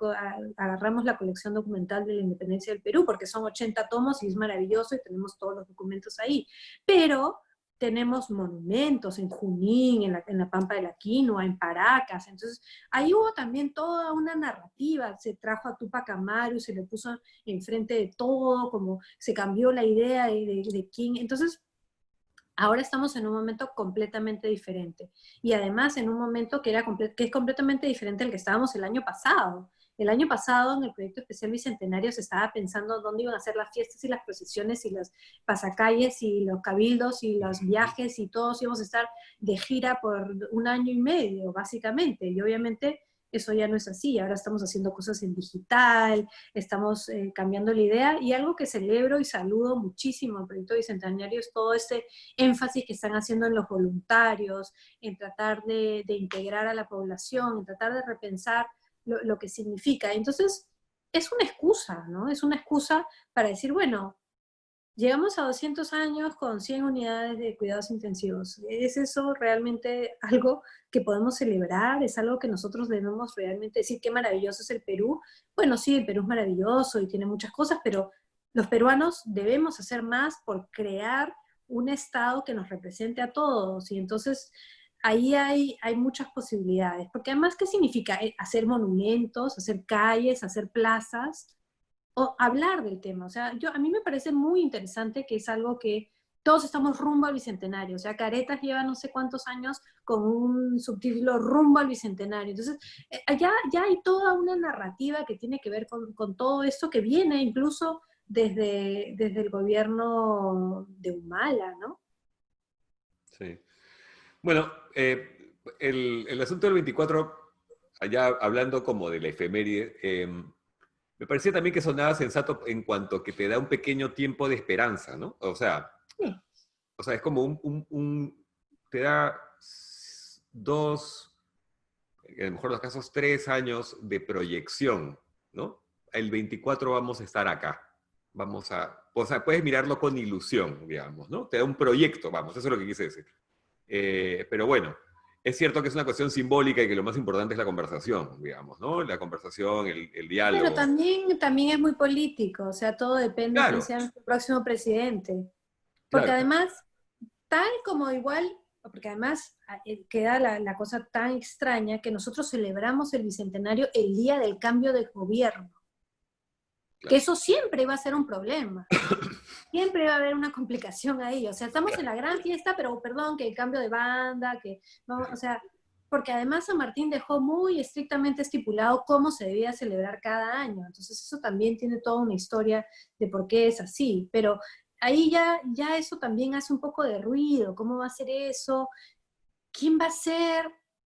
agarramos la colección documental de la independencia del Perú, porque son 80 tomos y es maravilloso y tenemos todos los documentos ahí. Pero tenemos monumentos en Junín, en la Pampa de la Quinoa, en Paracas. Entonces, ahí hubo también toda una narrativa. Se trajo a Tupac Amaru, se le puso enfrente de todo, como se cambió la idea de quién. Entonces, ahora estamos en un momento completamente diferente. Y además en un momento que es completamente diferente al que estábamos el año pasado. El año pasado, en el proyecto especial Bicentenario, se estaba pensando dónde iban a ser las fiestas y las procesiones y las pasacalles y los cabildos y los viajes, y todos íbamos a estar de gira por un año y medio, básicamente. Y obviamente eso ya no es así. Ahora estamos haciendo cosas en digital, estamos cambiando la idea, y algo que celebro y saludo muchísimo el Proyecto Bicentenario es todo este énfasis que están haciendo en los voluntarios, en tratar de integrar a la población, en tratar de repensar lo que significa. Entonces, es una excusa, ¿no? Es una excusa para decir, bueno, llegamos a 200 años con 100 unidades de cuidados intensivos. ¿Es eso realmente algo que podemos celebrar? ¿Es algo que nosotros debemos realmente decir qué maravilloso es el Perú? Bueno, sí, el Perú es maravilloso y tiene muchas cosas, pero los peruanos debemos hacer más por crear un Estado que nos represente a todos. Y entonces ahí hay muchas posibilidades. Porque además, ¿qué significa? Hacer monumentos, hacer calles, hacer plazas, o hablar del tema. O sea, a mí me parece muy interesante, que es algo que todos estamos rumbo al Bicentenario. O sea, Caretas lleva no sé cuántos años con un subtítulo rumbo al Bicentenario. Entonces, ya hay toda una narrativa que tiene que ver con todo esto, que viene incluso desde el gobierno de Humala, ¿no? Sí. Bueno, el asunto del 24, allá hablando como de la efeméride, me parecía también que sonaba sensato en cuanto que te da un pequeño tiempo de esperanza, ¿no? Sí. O sea, es como te da dos, en el mejor de los casos, 3 años de proyección, ¿no? El 24 vamos a estar acá. O sea, puedes mirarlo con ilusión, digamos, ¿no? Te da un proyecto, vamos, eso es lo que quise decir. Pero bueno, es cierto que es una cuestión simbólica y que lo más importante es la conversación, digamos, ¿no? La conversación, el Bueno, diálogo. también es muy político, o sea, todo depende de quién Claro, sea nuestro próximo presidente. Porque claro. además, tal como igual, porque además queda la cosa tan extraña que nosotros celebramos el Bicentenario el día del cambio de gobierno, que Claro. eso siempre va a ser un problema, siempre va a haber una complicación ahí, o sea, estamos en la gran fiesta, pero perdón, que el cambio de banda, que vamos, o sea, porque además San Martín dejó muy estrictamente estipulado cómo se debía celebrar cada año, entonces eso también tiene toda una historia de por qué es así, pero ahí ya eso también hace un poco de ruido. ¿Cómo va a ser eso? ¿Quién va a ser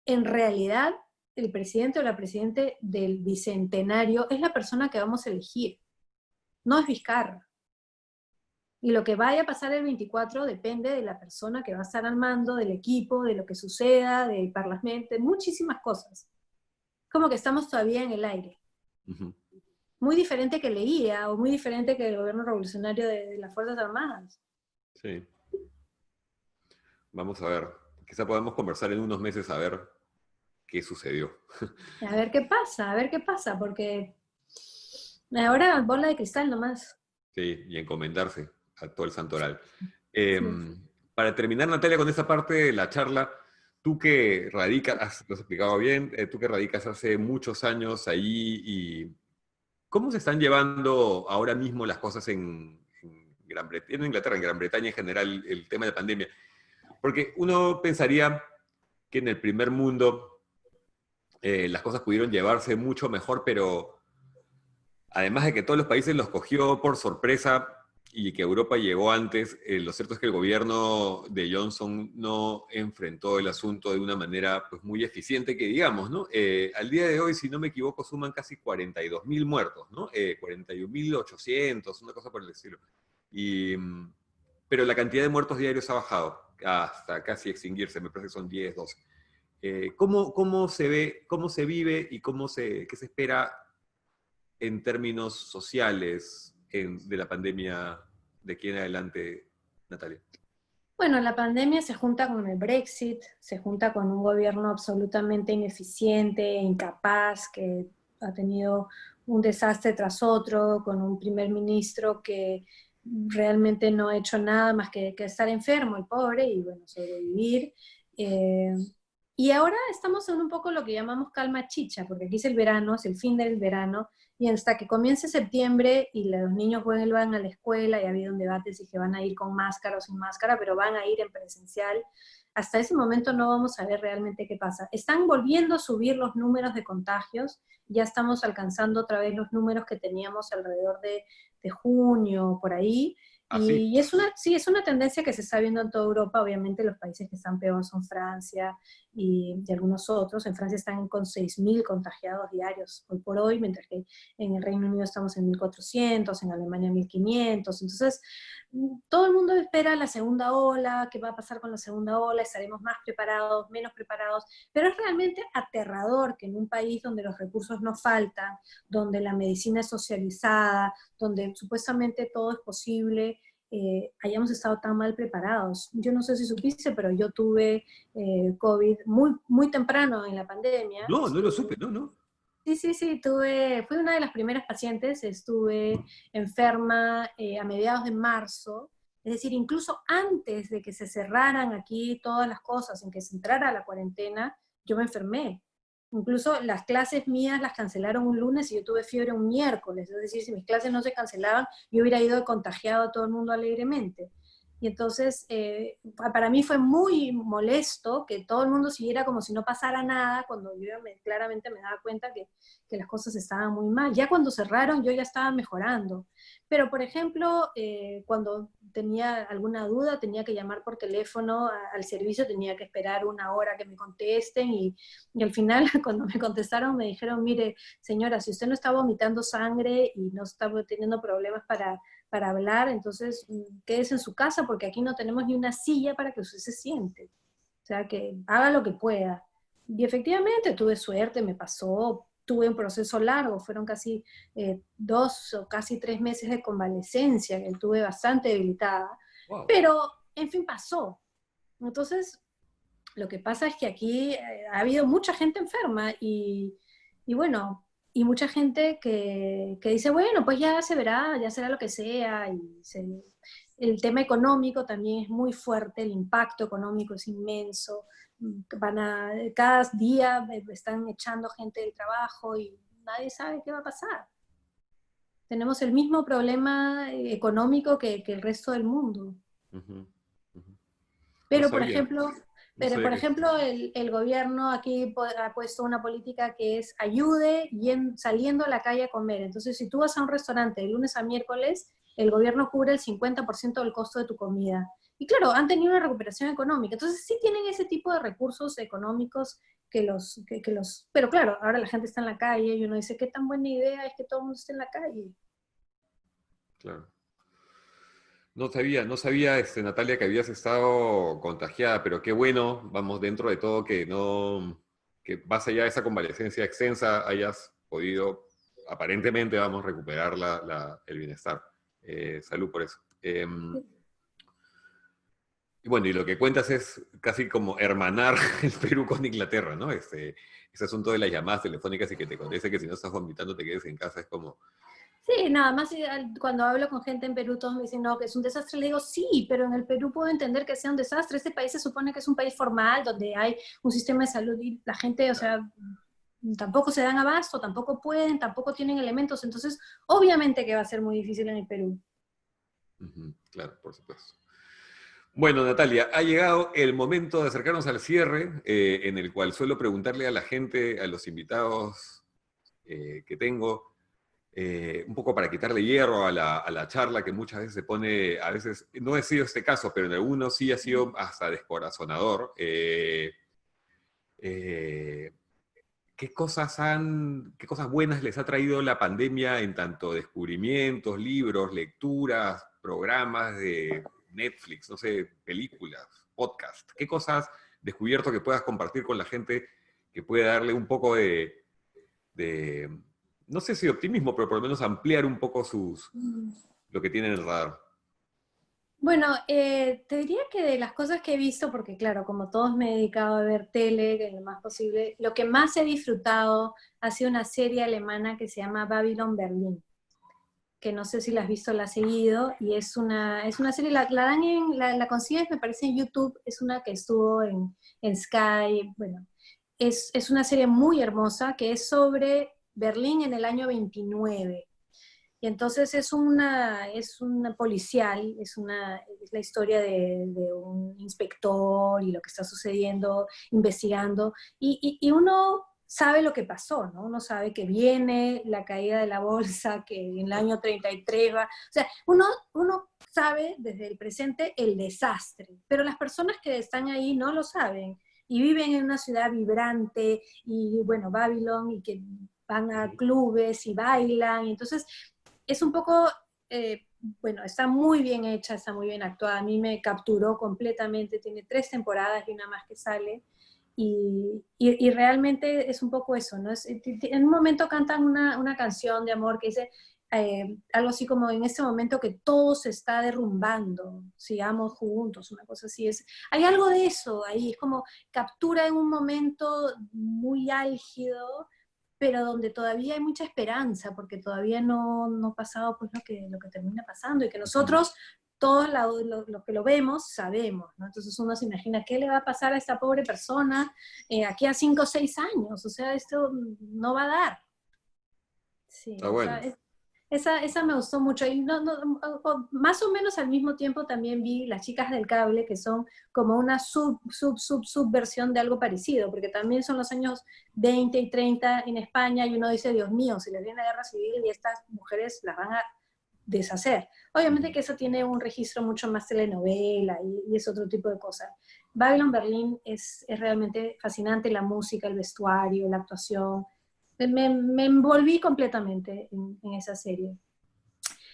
en realidad el presidente o la presidente del Bicentenario? Es la persona que vamos a elegir, no es Vizcarra. Y lo que vaya a pasar el 24 depende de la persona que va a estar al mando, del equipo, de lo que suceda, del parlamento, de muchísimas cosas. Como que estamos todavía en el aire. Ujú. Muy diferente que leía, o muy diferente que el gobierno revolucionario de las Fuerzas Armadas. Sí. Vamos a ver. Quizá podamos conversar en unos meses a ver qué sucedió. A ver qué pasa, porque ahora bola de cristal nomás. Sí, y encomendarse a todo el santoral. Sí. Para terminar, Natalia, con esta parte de la charla, tú que radicas, lo has explicado bien, tú que radicas hace muchos años ahí, y ¿cómo se están llevando ahora mismo las cosas en Gran Bretaña, en Inglaterra, en Gran Bretaña en general, el tema de la pandemia? Porque uno pensaría que en el primer mundo las cosas pudieron llevarse mucho mejor, pero además de que todos los países los cogió por sorpresa y que Europa llegó antes, lo cierto es que el gobierno de Johnson no enfrentó el asunto de una manera pues, muy eficiente, que digamos, ¿no? Al día de hoy, si no me equivoco, suman casi 42.000 muertos, ¿no? 41.800, una cosa por el estilo. Y, pero la cantidad de muertos diarios ha bajado hasta casi extinguirse, me parece que son 10, 12. ¿Cómo se ve, cómo se vive y qué se espera en términos sociales de la pandemia de aquí en adelante, Natalia? Bueno, la pandemia se junta con el Brexit, se junta con un gobierno absolutamente ineficiente, incapaz, que ha tenido un desastre tras otro, con un primer ministro que realmente no ha hecho nada más que estar enfermo, el pobre, y bueno, sobrevivir. Eh, y ahora estamos en un poco lo que llamamos calma chicha, porque aquí es el verano, es el fin del verano, y hasta que comience septiembre y los niños vuelvan a la escuela, y ha habido un debate si que van a ir con máscara o sin máscara, pero van a ir en presencial, hasta ese momento no vamos a ver realmente qué pasa. Están volviendo a subir los números de contagios, ya estamos alcanzando otra vez los números que teníamos alrededor de junio, por ahí, Así. Y sí, es una tendencia que se está viendo en toda Europa. Obviamente los países que están peor son Francia y algunos otros. En Francia están con 6.000 contagiados diarios hoy por hoy, mientras que en el Reino Unido estamos en 1.400, en Alemania 1.500. Entonces, todo el mundo espera la segunda ola, qué va a pasar con la segunda ola, estaremos más preparados, menos preparados, pero es realmente aterrador que en un país donde los recursos no faltan, donde la medicina es socializada, donde supuestamente todo es posible, hayamos estado tan mal preparados. Yo no sé si supiste, pero yo tuve COVID muy, muy temprano en la pandemia. No, no lo supe, no, no. Sí, sí, sí, fui una de las primeras pacientes, estuve enferma a mediados de marzo, es decir, incluso antes de que se cerraran aquí todas las cosas, en que se entrara la cuarentena, yo me enfermé. Incluso las clases mías las cancelaron un lunes y yo tuve fiebre un miércoles, es decir, si mis clases no se cancelaban, yo hubiera ido contagiado a todo el mundo alegremente. Y entonces, para mí fue muy molesto que todo el mundo siguiera como si no pasara nada, cuando yo claramente me daba cuenta que las cosas estaban muy mal. Ya cuando cerraron, yo ya estaba mejorando. Pero, por ejemplo, cuando tenía alguna duda, tenía que llamar por teléfono al servicio, tenía que esperar una hora que me contesten y al final, cuando me contestaron, me dijeron, mire, señora, si usted no está vomitando sangre y no está teniendo problemas para hablar, entonces quédese en su casa porque aquí no tenemos ni una silla para que usted se siente. O sea, que haga lo que pueda. Y efectivamente tuve suerte, me pasó, tuve un proceso largo, fueron casi 2 o casi 3 meses de convalecencia, que estuve bastante debilitada, Wow. pero en fin pasó. Entonces, lo que pasa es que aquí ha habido mucha gente enferma y bueno, y mucha gente que dice, bueno, pues ya se verá, ya será lo que sea. El tema económico también es muy fuerte, el impacto económico es inmenso. Cada día están echando gente del trabajo y nadie sabe qué va a pasar. Tenemos el mismo problema económico que el resto del mundo. Ujú, ujú. No Pero, por sabía, ejemplo, no sabía que... el gobierno aquí ha puesto una política que es ayude saliendo a la calle a comer. Entonces, si tú vas a un restaurante de lunes a miércoles, el gobierno cubre el 50% del costo de tu comida. Y claro, han tenido una recuperación económica. Entonces, sí tienen ese tipo de recursos económicos pero claro, ahora la gente está en la calle y uno dice, ¿qué tan buena idea es que todo el mundo esté en la calle? Claro. No sabía, Natalia, que habías estado contagiada, pero qué bueno, vamos, dentro de todo, que no, que más allá de esa convalecencia extensa, hayas podido, aparentemente, vamos, recuperar el bienestar. Salud por eso. Y bueno, y lo que cuentas es casi como hermanar el Perú con Inglaterra, ¿no? Ese asunto de las llamadas telefónicas y que te conteste que si no estás vomitando te quedes en casa, es como, Sí, nada más cuando hablo con gente en Perú, todos me dicen, no, que es un desastre. Le digo, sí, pero en el Perú puedo entender que sea un desastre. Este país se supone que es un país formal, donde hay un sistema de salud y la gente, o sea, tampoco se dan abasto, tampoco pueden, tampoco tienen elementos. Entonces, obviamente que va a ser muy difícil en el Perú. ujú, claro, por supuesto. Bueno, Natalia, ha llegado el momento de acercarnos al cierre, en el cual suelo preguntarle a la gente, a los invitados que tengo, un poco para quitarle hierro a la charla que muchas veces se pone, a veces, no ha sido este caso, pero en algunos sí ha sido hasta descorazonador. Eh, qué cosas buenas les ha traído la pandemia en tanto descubrimientos, libros, lecturas, programas de Netflix, no sé, películas, podcasts? ¿Qué cosas has descubierto que puedas compartir con la gente que puede darle un poco de, no sé si optimismo, pero por lo menos ampliar un poco lo que tienen en el radar? Bueno, te diría que de las cosas que he visto, porque claro, como todos me he dedicado a ver tele, que es lo más posible, lo que más he disfrutado ha sido una serie alemana que se llama Babylon Berlin, que no sé si la has visto, la has seguido, y es una serie, la dan la consigues, me parece, en YouTube, es una que estuvo en Sky, bueno, es una serie muy hermosa que es sobre Berlín en el año 29. Y entonces es una policial, es la historia de un inspector y lo que está sucediendo, investigando. Y uno sabe lo que pasó, ¿no? Uno sabe que viene la caída de la bolsa, que en el año 33 va, o sea, uno sabe desde el presente el desastre, pero las personas que están ahí no lo saben y viven en una ciudad vibrante y, bueno, Babylon, y que van a clubes y bailan, y entonces es un poco, bueno, está muy bien hecha, está muy bien actuada, a mí me capturó completamente, tiene 3 temporadas y una más que sale, y realmente es un poco eso, ¿no? En un momento cantan una canción de amor que dice algo así como: en este momento que todo se está derrumbando, sigamos juntos, una cosa así. Hay algo de eso ahí, es como captura en un momento muy álgido, pero donde todavía hay mucha esperanza, porque todavía no ha pasado pues lo que termina pasando, y que nosotros, todos los que lo vemos, sabemos, ¿no? Entonces uno se imagina, ¿qué le va a pasar a esta pobre persona aquí a 5 o 6 años? O sea, esto no va a dar. Sí, Está bueno. esa me gustó mucho. Y más o menos al mismo tiempo también vi Las Chicas del Cable, que son como una subversión de algo parecido, porque también son los años 20 y 30 en España, y uno dice, Dios mío, si les viene la guerra civil y estas mujeres las van a deshacer. Obviamente que eso tiene un registro mucho más telenovela y es otro tipo de cosas. Babylon Berlin es realmente fascinante, la música, el vestuario, la actuación. Me envolví completamente en esa serie.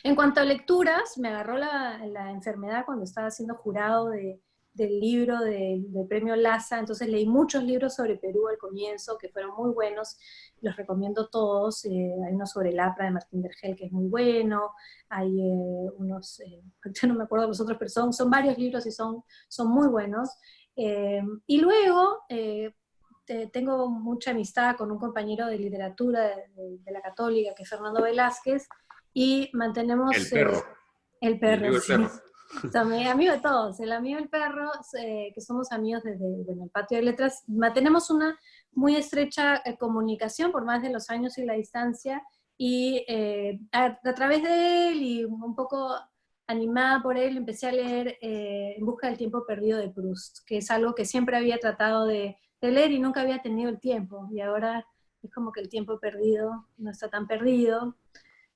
En cuanto a lecturas, me agarró la enfermedad cuando estaba siendo jurado del libro del premio Lasa, entonces leí muchos libros sobre Perú al comienzo, que fueron muy buenos, los recomiendo todos. Hay uno sobre el APRA de Martín Vergel, que es muy bueno, hay unos, yo no me acuerdo los otros, pero son varios libros y son muy buenos. Y luego tengo mucha amistad con un compañero de literatura de la Católica, que es Fernando Velázquez, y El mantenemos perro, el mi perro, amigo el sí. perro. Somos amigos de todos, el amigo del perro, que somos amigos desde, bueno, el Patio de Letras. Mantenemos una muy estrecha comunicación por más de los años y la distancia, y a través de él y un poco animada por él, empecé a leer En busca del tiempo perdido de Proust, que es algo que siempre había tratado de leer y nunca había tenido el tiempo, y ahora es como que el tiempo perdido no está tan perdido.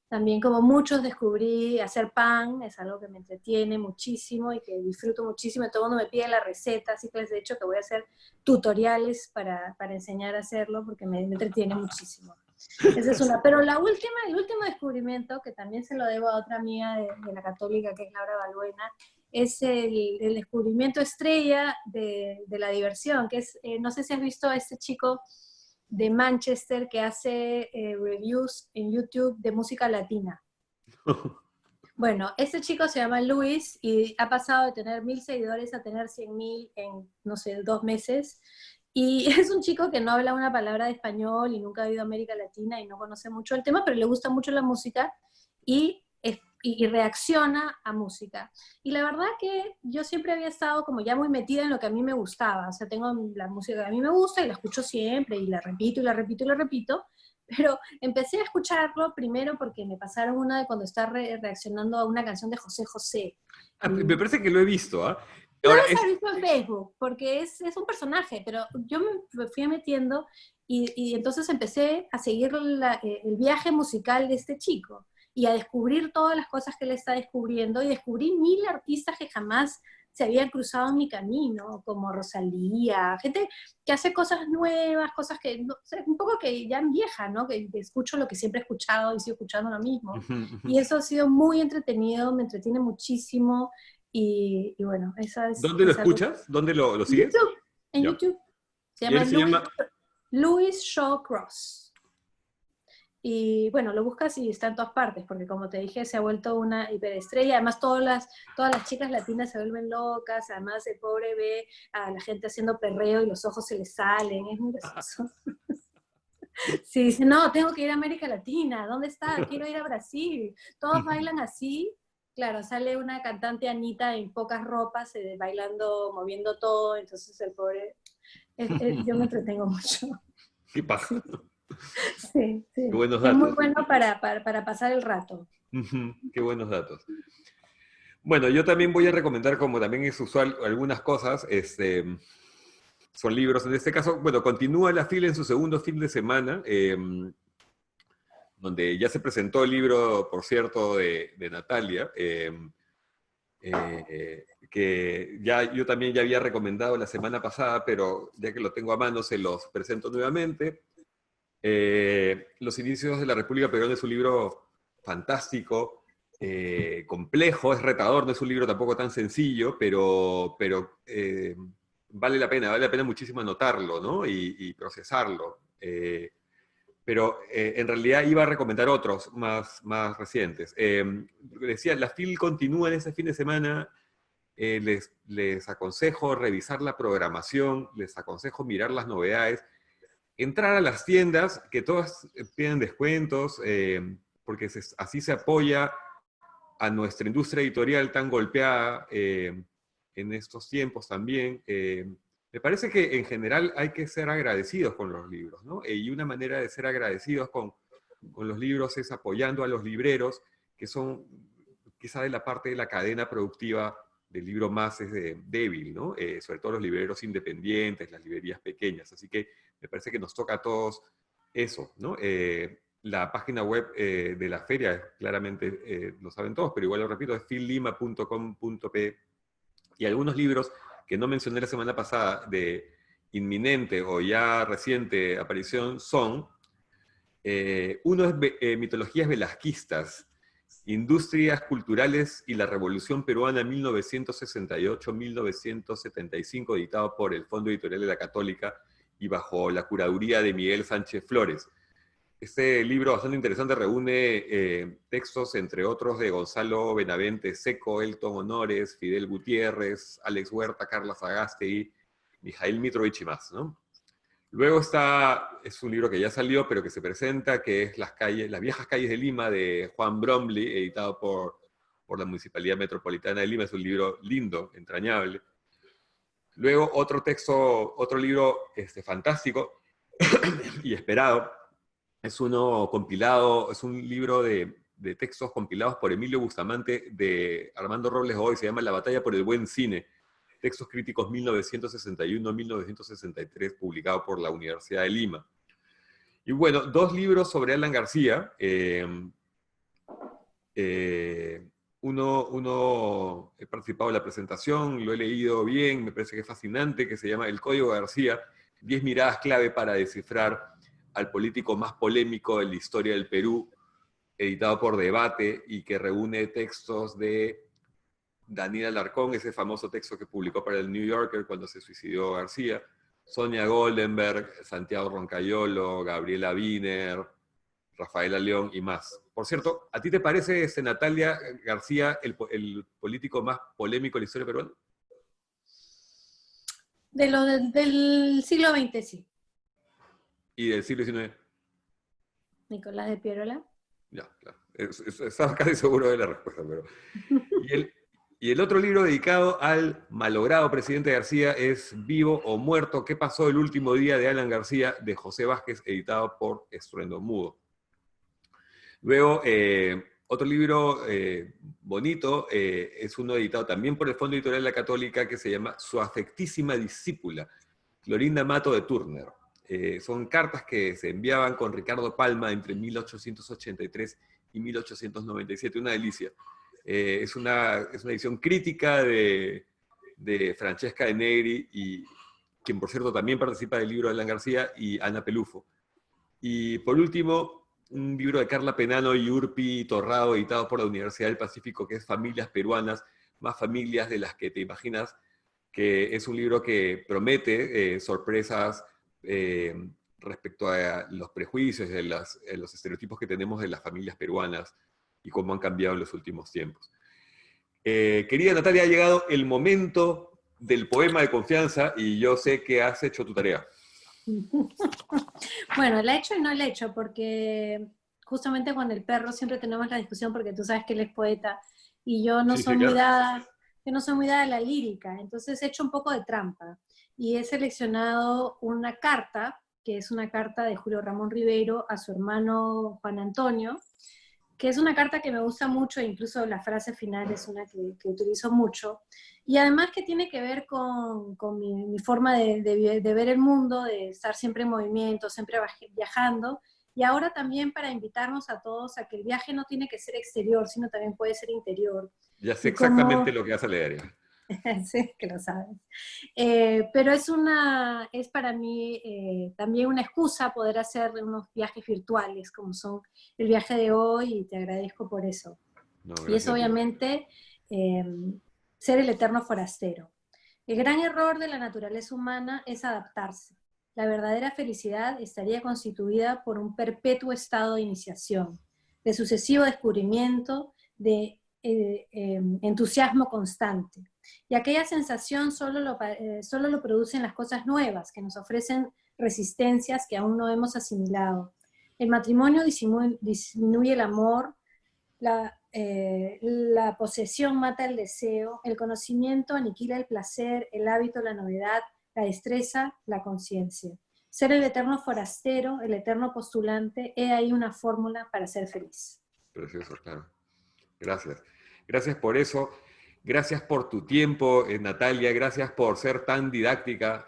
También, como muchos, descubrí hacer pan, es algo que me entretiene muchísimo y que disfruto muchísimo. Todo el mundo me pide la receta, así que les he dicho que voy a hacer tutoriales para enseñar a hacerlo, porque me entretiene muchísimo. Esa es una. Pero el último descubrimiento, que también se lo debo a otra amiga de la Católica, que es Laura Balbuena, es el descubrimiento estrella de la diversión, que es, no sé si has visto a este chico de Manchester que hace reviews en YouTube de música latina. Bueno, este chico se llama Luis y ha pasado de tener 1000 seguidores a tener 100.000 en, no sé, 2 meses. Y es un chico que no habla una palabra de español y nunca ha ido a América Latina y no conoce mucho el tema, pero le gusta mucho la música y, y reacciona a música. Y la verdad que yo siempre había estado como ya muy metida en lo que a mí me gustaba. O sea, tengo la música que a mí me gusta y la escucho siempre y la repito y la repito y la repito. Pero empecé a escucharlo primero porque me pasaron una de cuando está reaccionando a una canción de José José. Ah, Y me parece que lo he visto, ¿ah? lo Ahora, debes haber visto en Facebook, porque es un personaje, pero yo me fui metiendo y entonces empecé a seguir el viaje musical de este chico y a descubrir todas las cosas que él está descubriendo, y descubrí 1000 artistas que jamás se habían cruzado en mi camino, como Rosalía, gente que hace cosas nuevas, cosas que, no, o sea, un poco que ya vieja, ¿no? Que escucho lo que siempre he escuchado y sigo escuchando lo mismo. ujú, ujú. Y eso ha sido muy entretenido, me entretiene muchísimo. Y bueno, esa ¿Dónde lo es algo. escuchas? ¿Dónde lo En sigues? YouTube, en Ya. YouTube. Se Y él llama se llama... Louis Shaw Cross. Y bueno, lo buscas y está en todas partes, porque como te dije, se ha vuelto una hiperestrella. Además, todas las chicas latinas se vuelven locas. Además, el pobre ve a la gente haciendo perreo y los ojos se les salen. Es muy gracioso. Sí, dice, no, tengo que ir a América Latina. ¿Dónde está? Quiero ir a Brasil. Todos bailan así. Claro, sale una cantante Anita en pocas ropas, bailando, moviendo todo. Entonces el pobre, yo me entretengo mucho. Qué paja. Sí, sí, Qué sí. buenos Es muy datos. bueno para pasar el rato. Ujú, qué buenos datos. Bueno, yo también voy a recomendar, como también es usual, algunas cosas. son libros, en este caso, bueno, continúa la fila en su segundo fin de semana, donde ya se presentó el libro, por cierto, de Natalia, que ya, yo también ya había recomendado la semana pasada, pero ya que lo tengo a mano, se los presento nuevamente. Los inicios de la República Peruana es un libro fantástico, complejo, es retador, no es un libro tampoco tan sencillo, pero vale la pena muchísimo anotarlo, ¿no? Y procesarlo. Pero en realidad iba a recomendar otros más recientes. Decía, la FIL continúa en ese fin de semana. Les aconsejo revisar la programación, les aconsejo mirar las novedades, entrar a las tiendas, que todas piden descuentos, porque así se apoya a nuestra industria editorial tan golpeada en estos tiempos también. Me parece que en general hay que ser agradecidos con los libros, ¿no? Y una manera de ser agradecidos con los libros es apoyando a los libreros, que son quizá de la parte de la cadena productiva del libro más débil, ¿no? Sobre todo los libreros independientes, las librerías pequeñas. Así que me parece que nos toca a todos eso, ¿no? La página web de la feria, claramente lo saben todos, pero igual lo repito, es fillima.com.p, y algunos libros que no mencioné la semana pasada de inminente o ya reciente aparición son, uno es Mitologías Velasquistas, Industrias Culturales y la Revolución Peruana 1968-1975, editado por el Fondo Editorial de la Católica y bajo la curaduría de Miguel Sánchez Flores. Este libro bastante interesante reúne textos, entre otros, de Gonzalo Benavente Seco, Elton Honores, Fidel Gutiérrez, Alex Huerta, Carla Sagasti, Mijail Mitrovich y más, ¿no? Luego es un libro que ya salió, pero que se presenta, que es Las viejas calles de Lima, de Juan Bromley, editado por la Municipalidad Metropolitana de Lima. Es un libro lindo, entrañable. Luego otro libro fantástico y esperado, es uno compilado, es un libro de textos compilados por Emilio Bustamante de Armando Robles Godoy, se llama La batalla por el buen cine, textos críticos 1961-1963, publicado por la Universidad de Lima. Y bueno, dos libros sobre Alan García. Uno he participado en la presentación, lo he leído bien, me parece que es fascinante, que se llama El Código García, 10 miradas clave para descifrar al político más polémico de la historia del Perú, editado por Debate, y que reúne textos de Daniel Alarcón, ese famoso texto que publicó para el New Yorker cuando se suicidó García, Sonia Goldenberg, Santiago Roncayolo, Gabriela Wiener, Rafaela León y más. Por cierto, ¿a ti te parece, Natalia García, el político más polémico de la historia peruana? Del siglo XX, sí. ¿Y del siglo XIX? Nicolás de Piérola. Ya, claro. Estaba casi seguro de la respuesta, pero... Y el otro libro dedicado al malogrado presidente García es Vivo o Muerto, ¿qué pasó el último día de Alan García?, de José Vázquez, editado por Estruendo Mudo. Luego, otro libro bonito, es uno editado también por el Fondo Editorial de la Católica, que se llama Su afectísima discípula, Clorinda Mato de Turner. Son cartas que se enviaban con Ricardo Palma entre 1883 y 1897, una delicia. Es una edición crítica de Francesca de Negri, y quien por cierto también participa del libro de Alan García, y Ana Pelufo. Y por último, un libro de Carla Penano y Urpi Torrado, editado por la Universidad del Pacífico, que es Familias Peruanas, más familias de las que te imaginas, que es un libro que promete sorpresas respecto a los prejuicios, de los estereotipos que tenemos de las familias peruanas y cómo han cambiado en los últimos tiempos. Querida Natalia, ha llegado el momento del poema de confianza y yo sé que has hecho tu tarea. Bueno, la he hecho y no la he hecho, porque justamente con el perro siempre tenemos la discusión, porque tú sabes que él es poeta y yo no soy muy dada, yo no soy muy dada a la lírica, entonces he hecho un poco de trampa y he seleccionado una carta, que es una carta de Julio Ramón Ribeiro a su hermano Juan Antonio, que es una carta que me gusta mucho, e incluso la frase final es una que utilizo mucho, y además que tiene que ver con mi forma de ver el mundo, de estar siempre en movimiento, siempre viajando, y ahora también para invitarnos a todos a que el viaje no tiene que ser exterior, sino también puede ser interior. Ya sé Y exactamente como, lo que vas a leer. Ya. sí, que lo sabes. Pero es para mí también una excusa poder hacer unos viajes virtuales, como son el viaje de hoy, y te agradezco por eso. No, Y es gracias a ti. obviamente eh, ser el eterno forastero. El gran error de la naturaleza humana es adaptarse. La verdadera felicidad estaría constituida por un perpetuo estado de iniciación, de sucesivo descubrimiento, de entusiasmo constante. Y aquella sensación solo lo producen las cosas nuevas, que nos ofrecen resistencias que aún no hemos asimilado. El matrimonio disminuye el amor, la posesión mata el deseo, el conocimiento aniquila el placer, el hábito, la novedad, la destreza, la conciencia. Ser el eterno forastero, el eterno postulante, he ahí una fórmula para ser feliz. Precioso, claro. Gracias. Gracias por eso. Gracias por tu tiempo, Natalia. Gracias por ser tan didáctica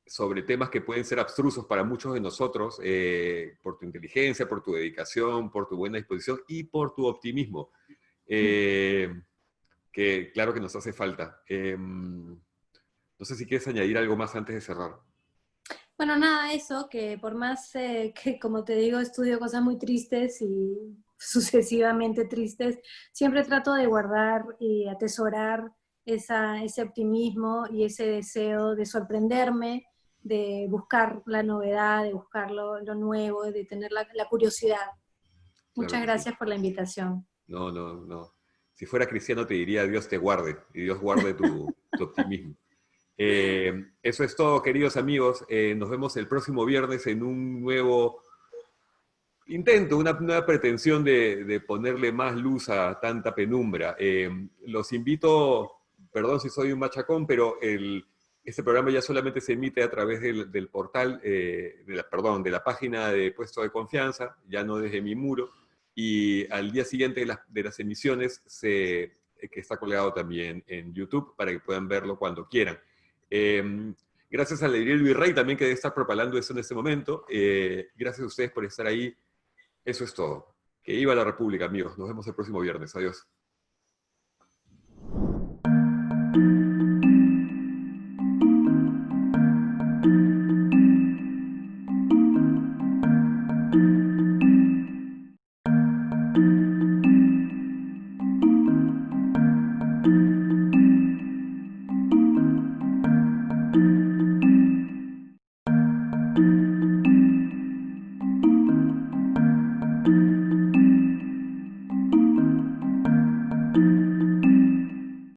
sobre temas que pueden ser abstrusos para muchos de nosotros, por tu inteligencia, por tu dedicación, por tu buena disposición y por tu optimismo, que claro que nos hace falta. No sé si quieres añadir algo más antes de cerrar. Bueno, nada, eso, que por más que, como te digo, estudio cosas muy tristes y sucesivamente tristes, siempre trato de guardar y atesorar ese optimismo y ese deseo de sorprenderme, de buscar la novedad, de buscar lo nuevo, de tener la curiosidad. Claro Muchas que sí. gracias por la invitación. No, no, no. Si fuera cristiano te diría Dios te guarde y Dios guarde tu optimismo. Eso es todo, queridos amigos. Nos vemos el próximo viernes en un nuevo intento, una nueva pretensión de ponerle más luz a tanta penumbra. Los invito, perdón si soy un machacón, pero este programa ya solamente se emite a través del portal, perdón, de la página de Puesto de Confianza, ya no desde mi muro, y al día siguiente de las emisiones que está colgado también en YouTube para que puedan verlo cuando quieran. Gracias a Leiriel Virrey también que debe estar propalando eso en este momento. Gracias a ustedes por estar ahí. Eso es todo. Que viva la República, amigos. Nos vemos el próximo viernes. Adiós.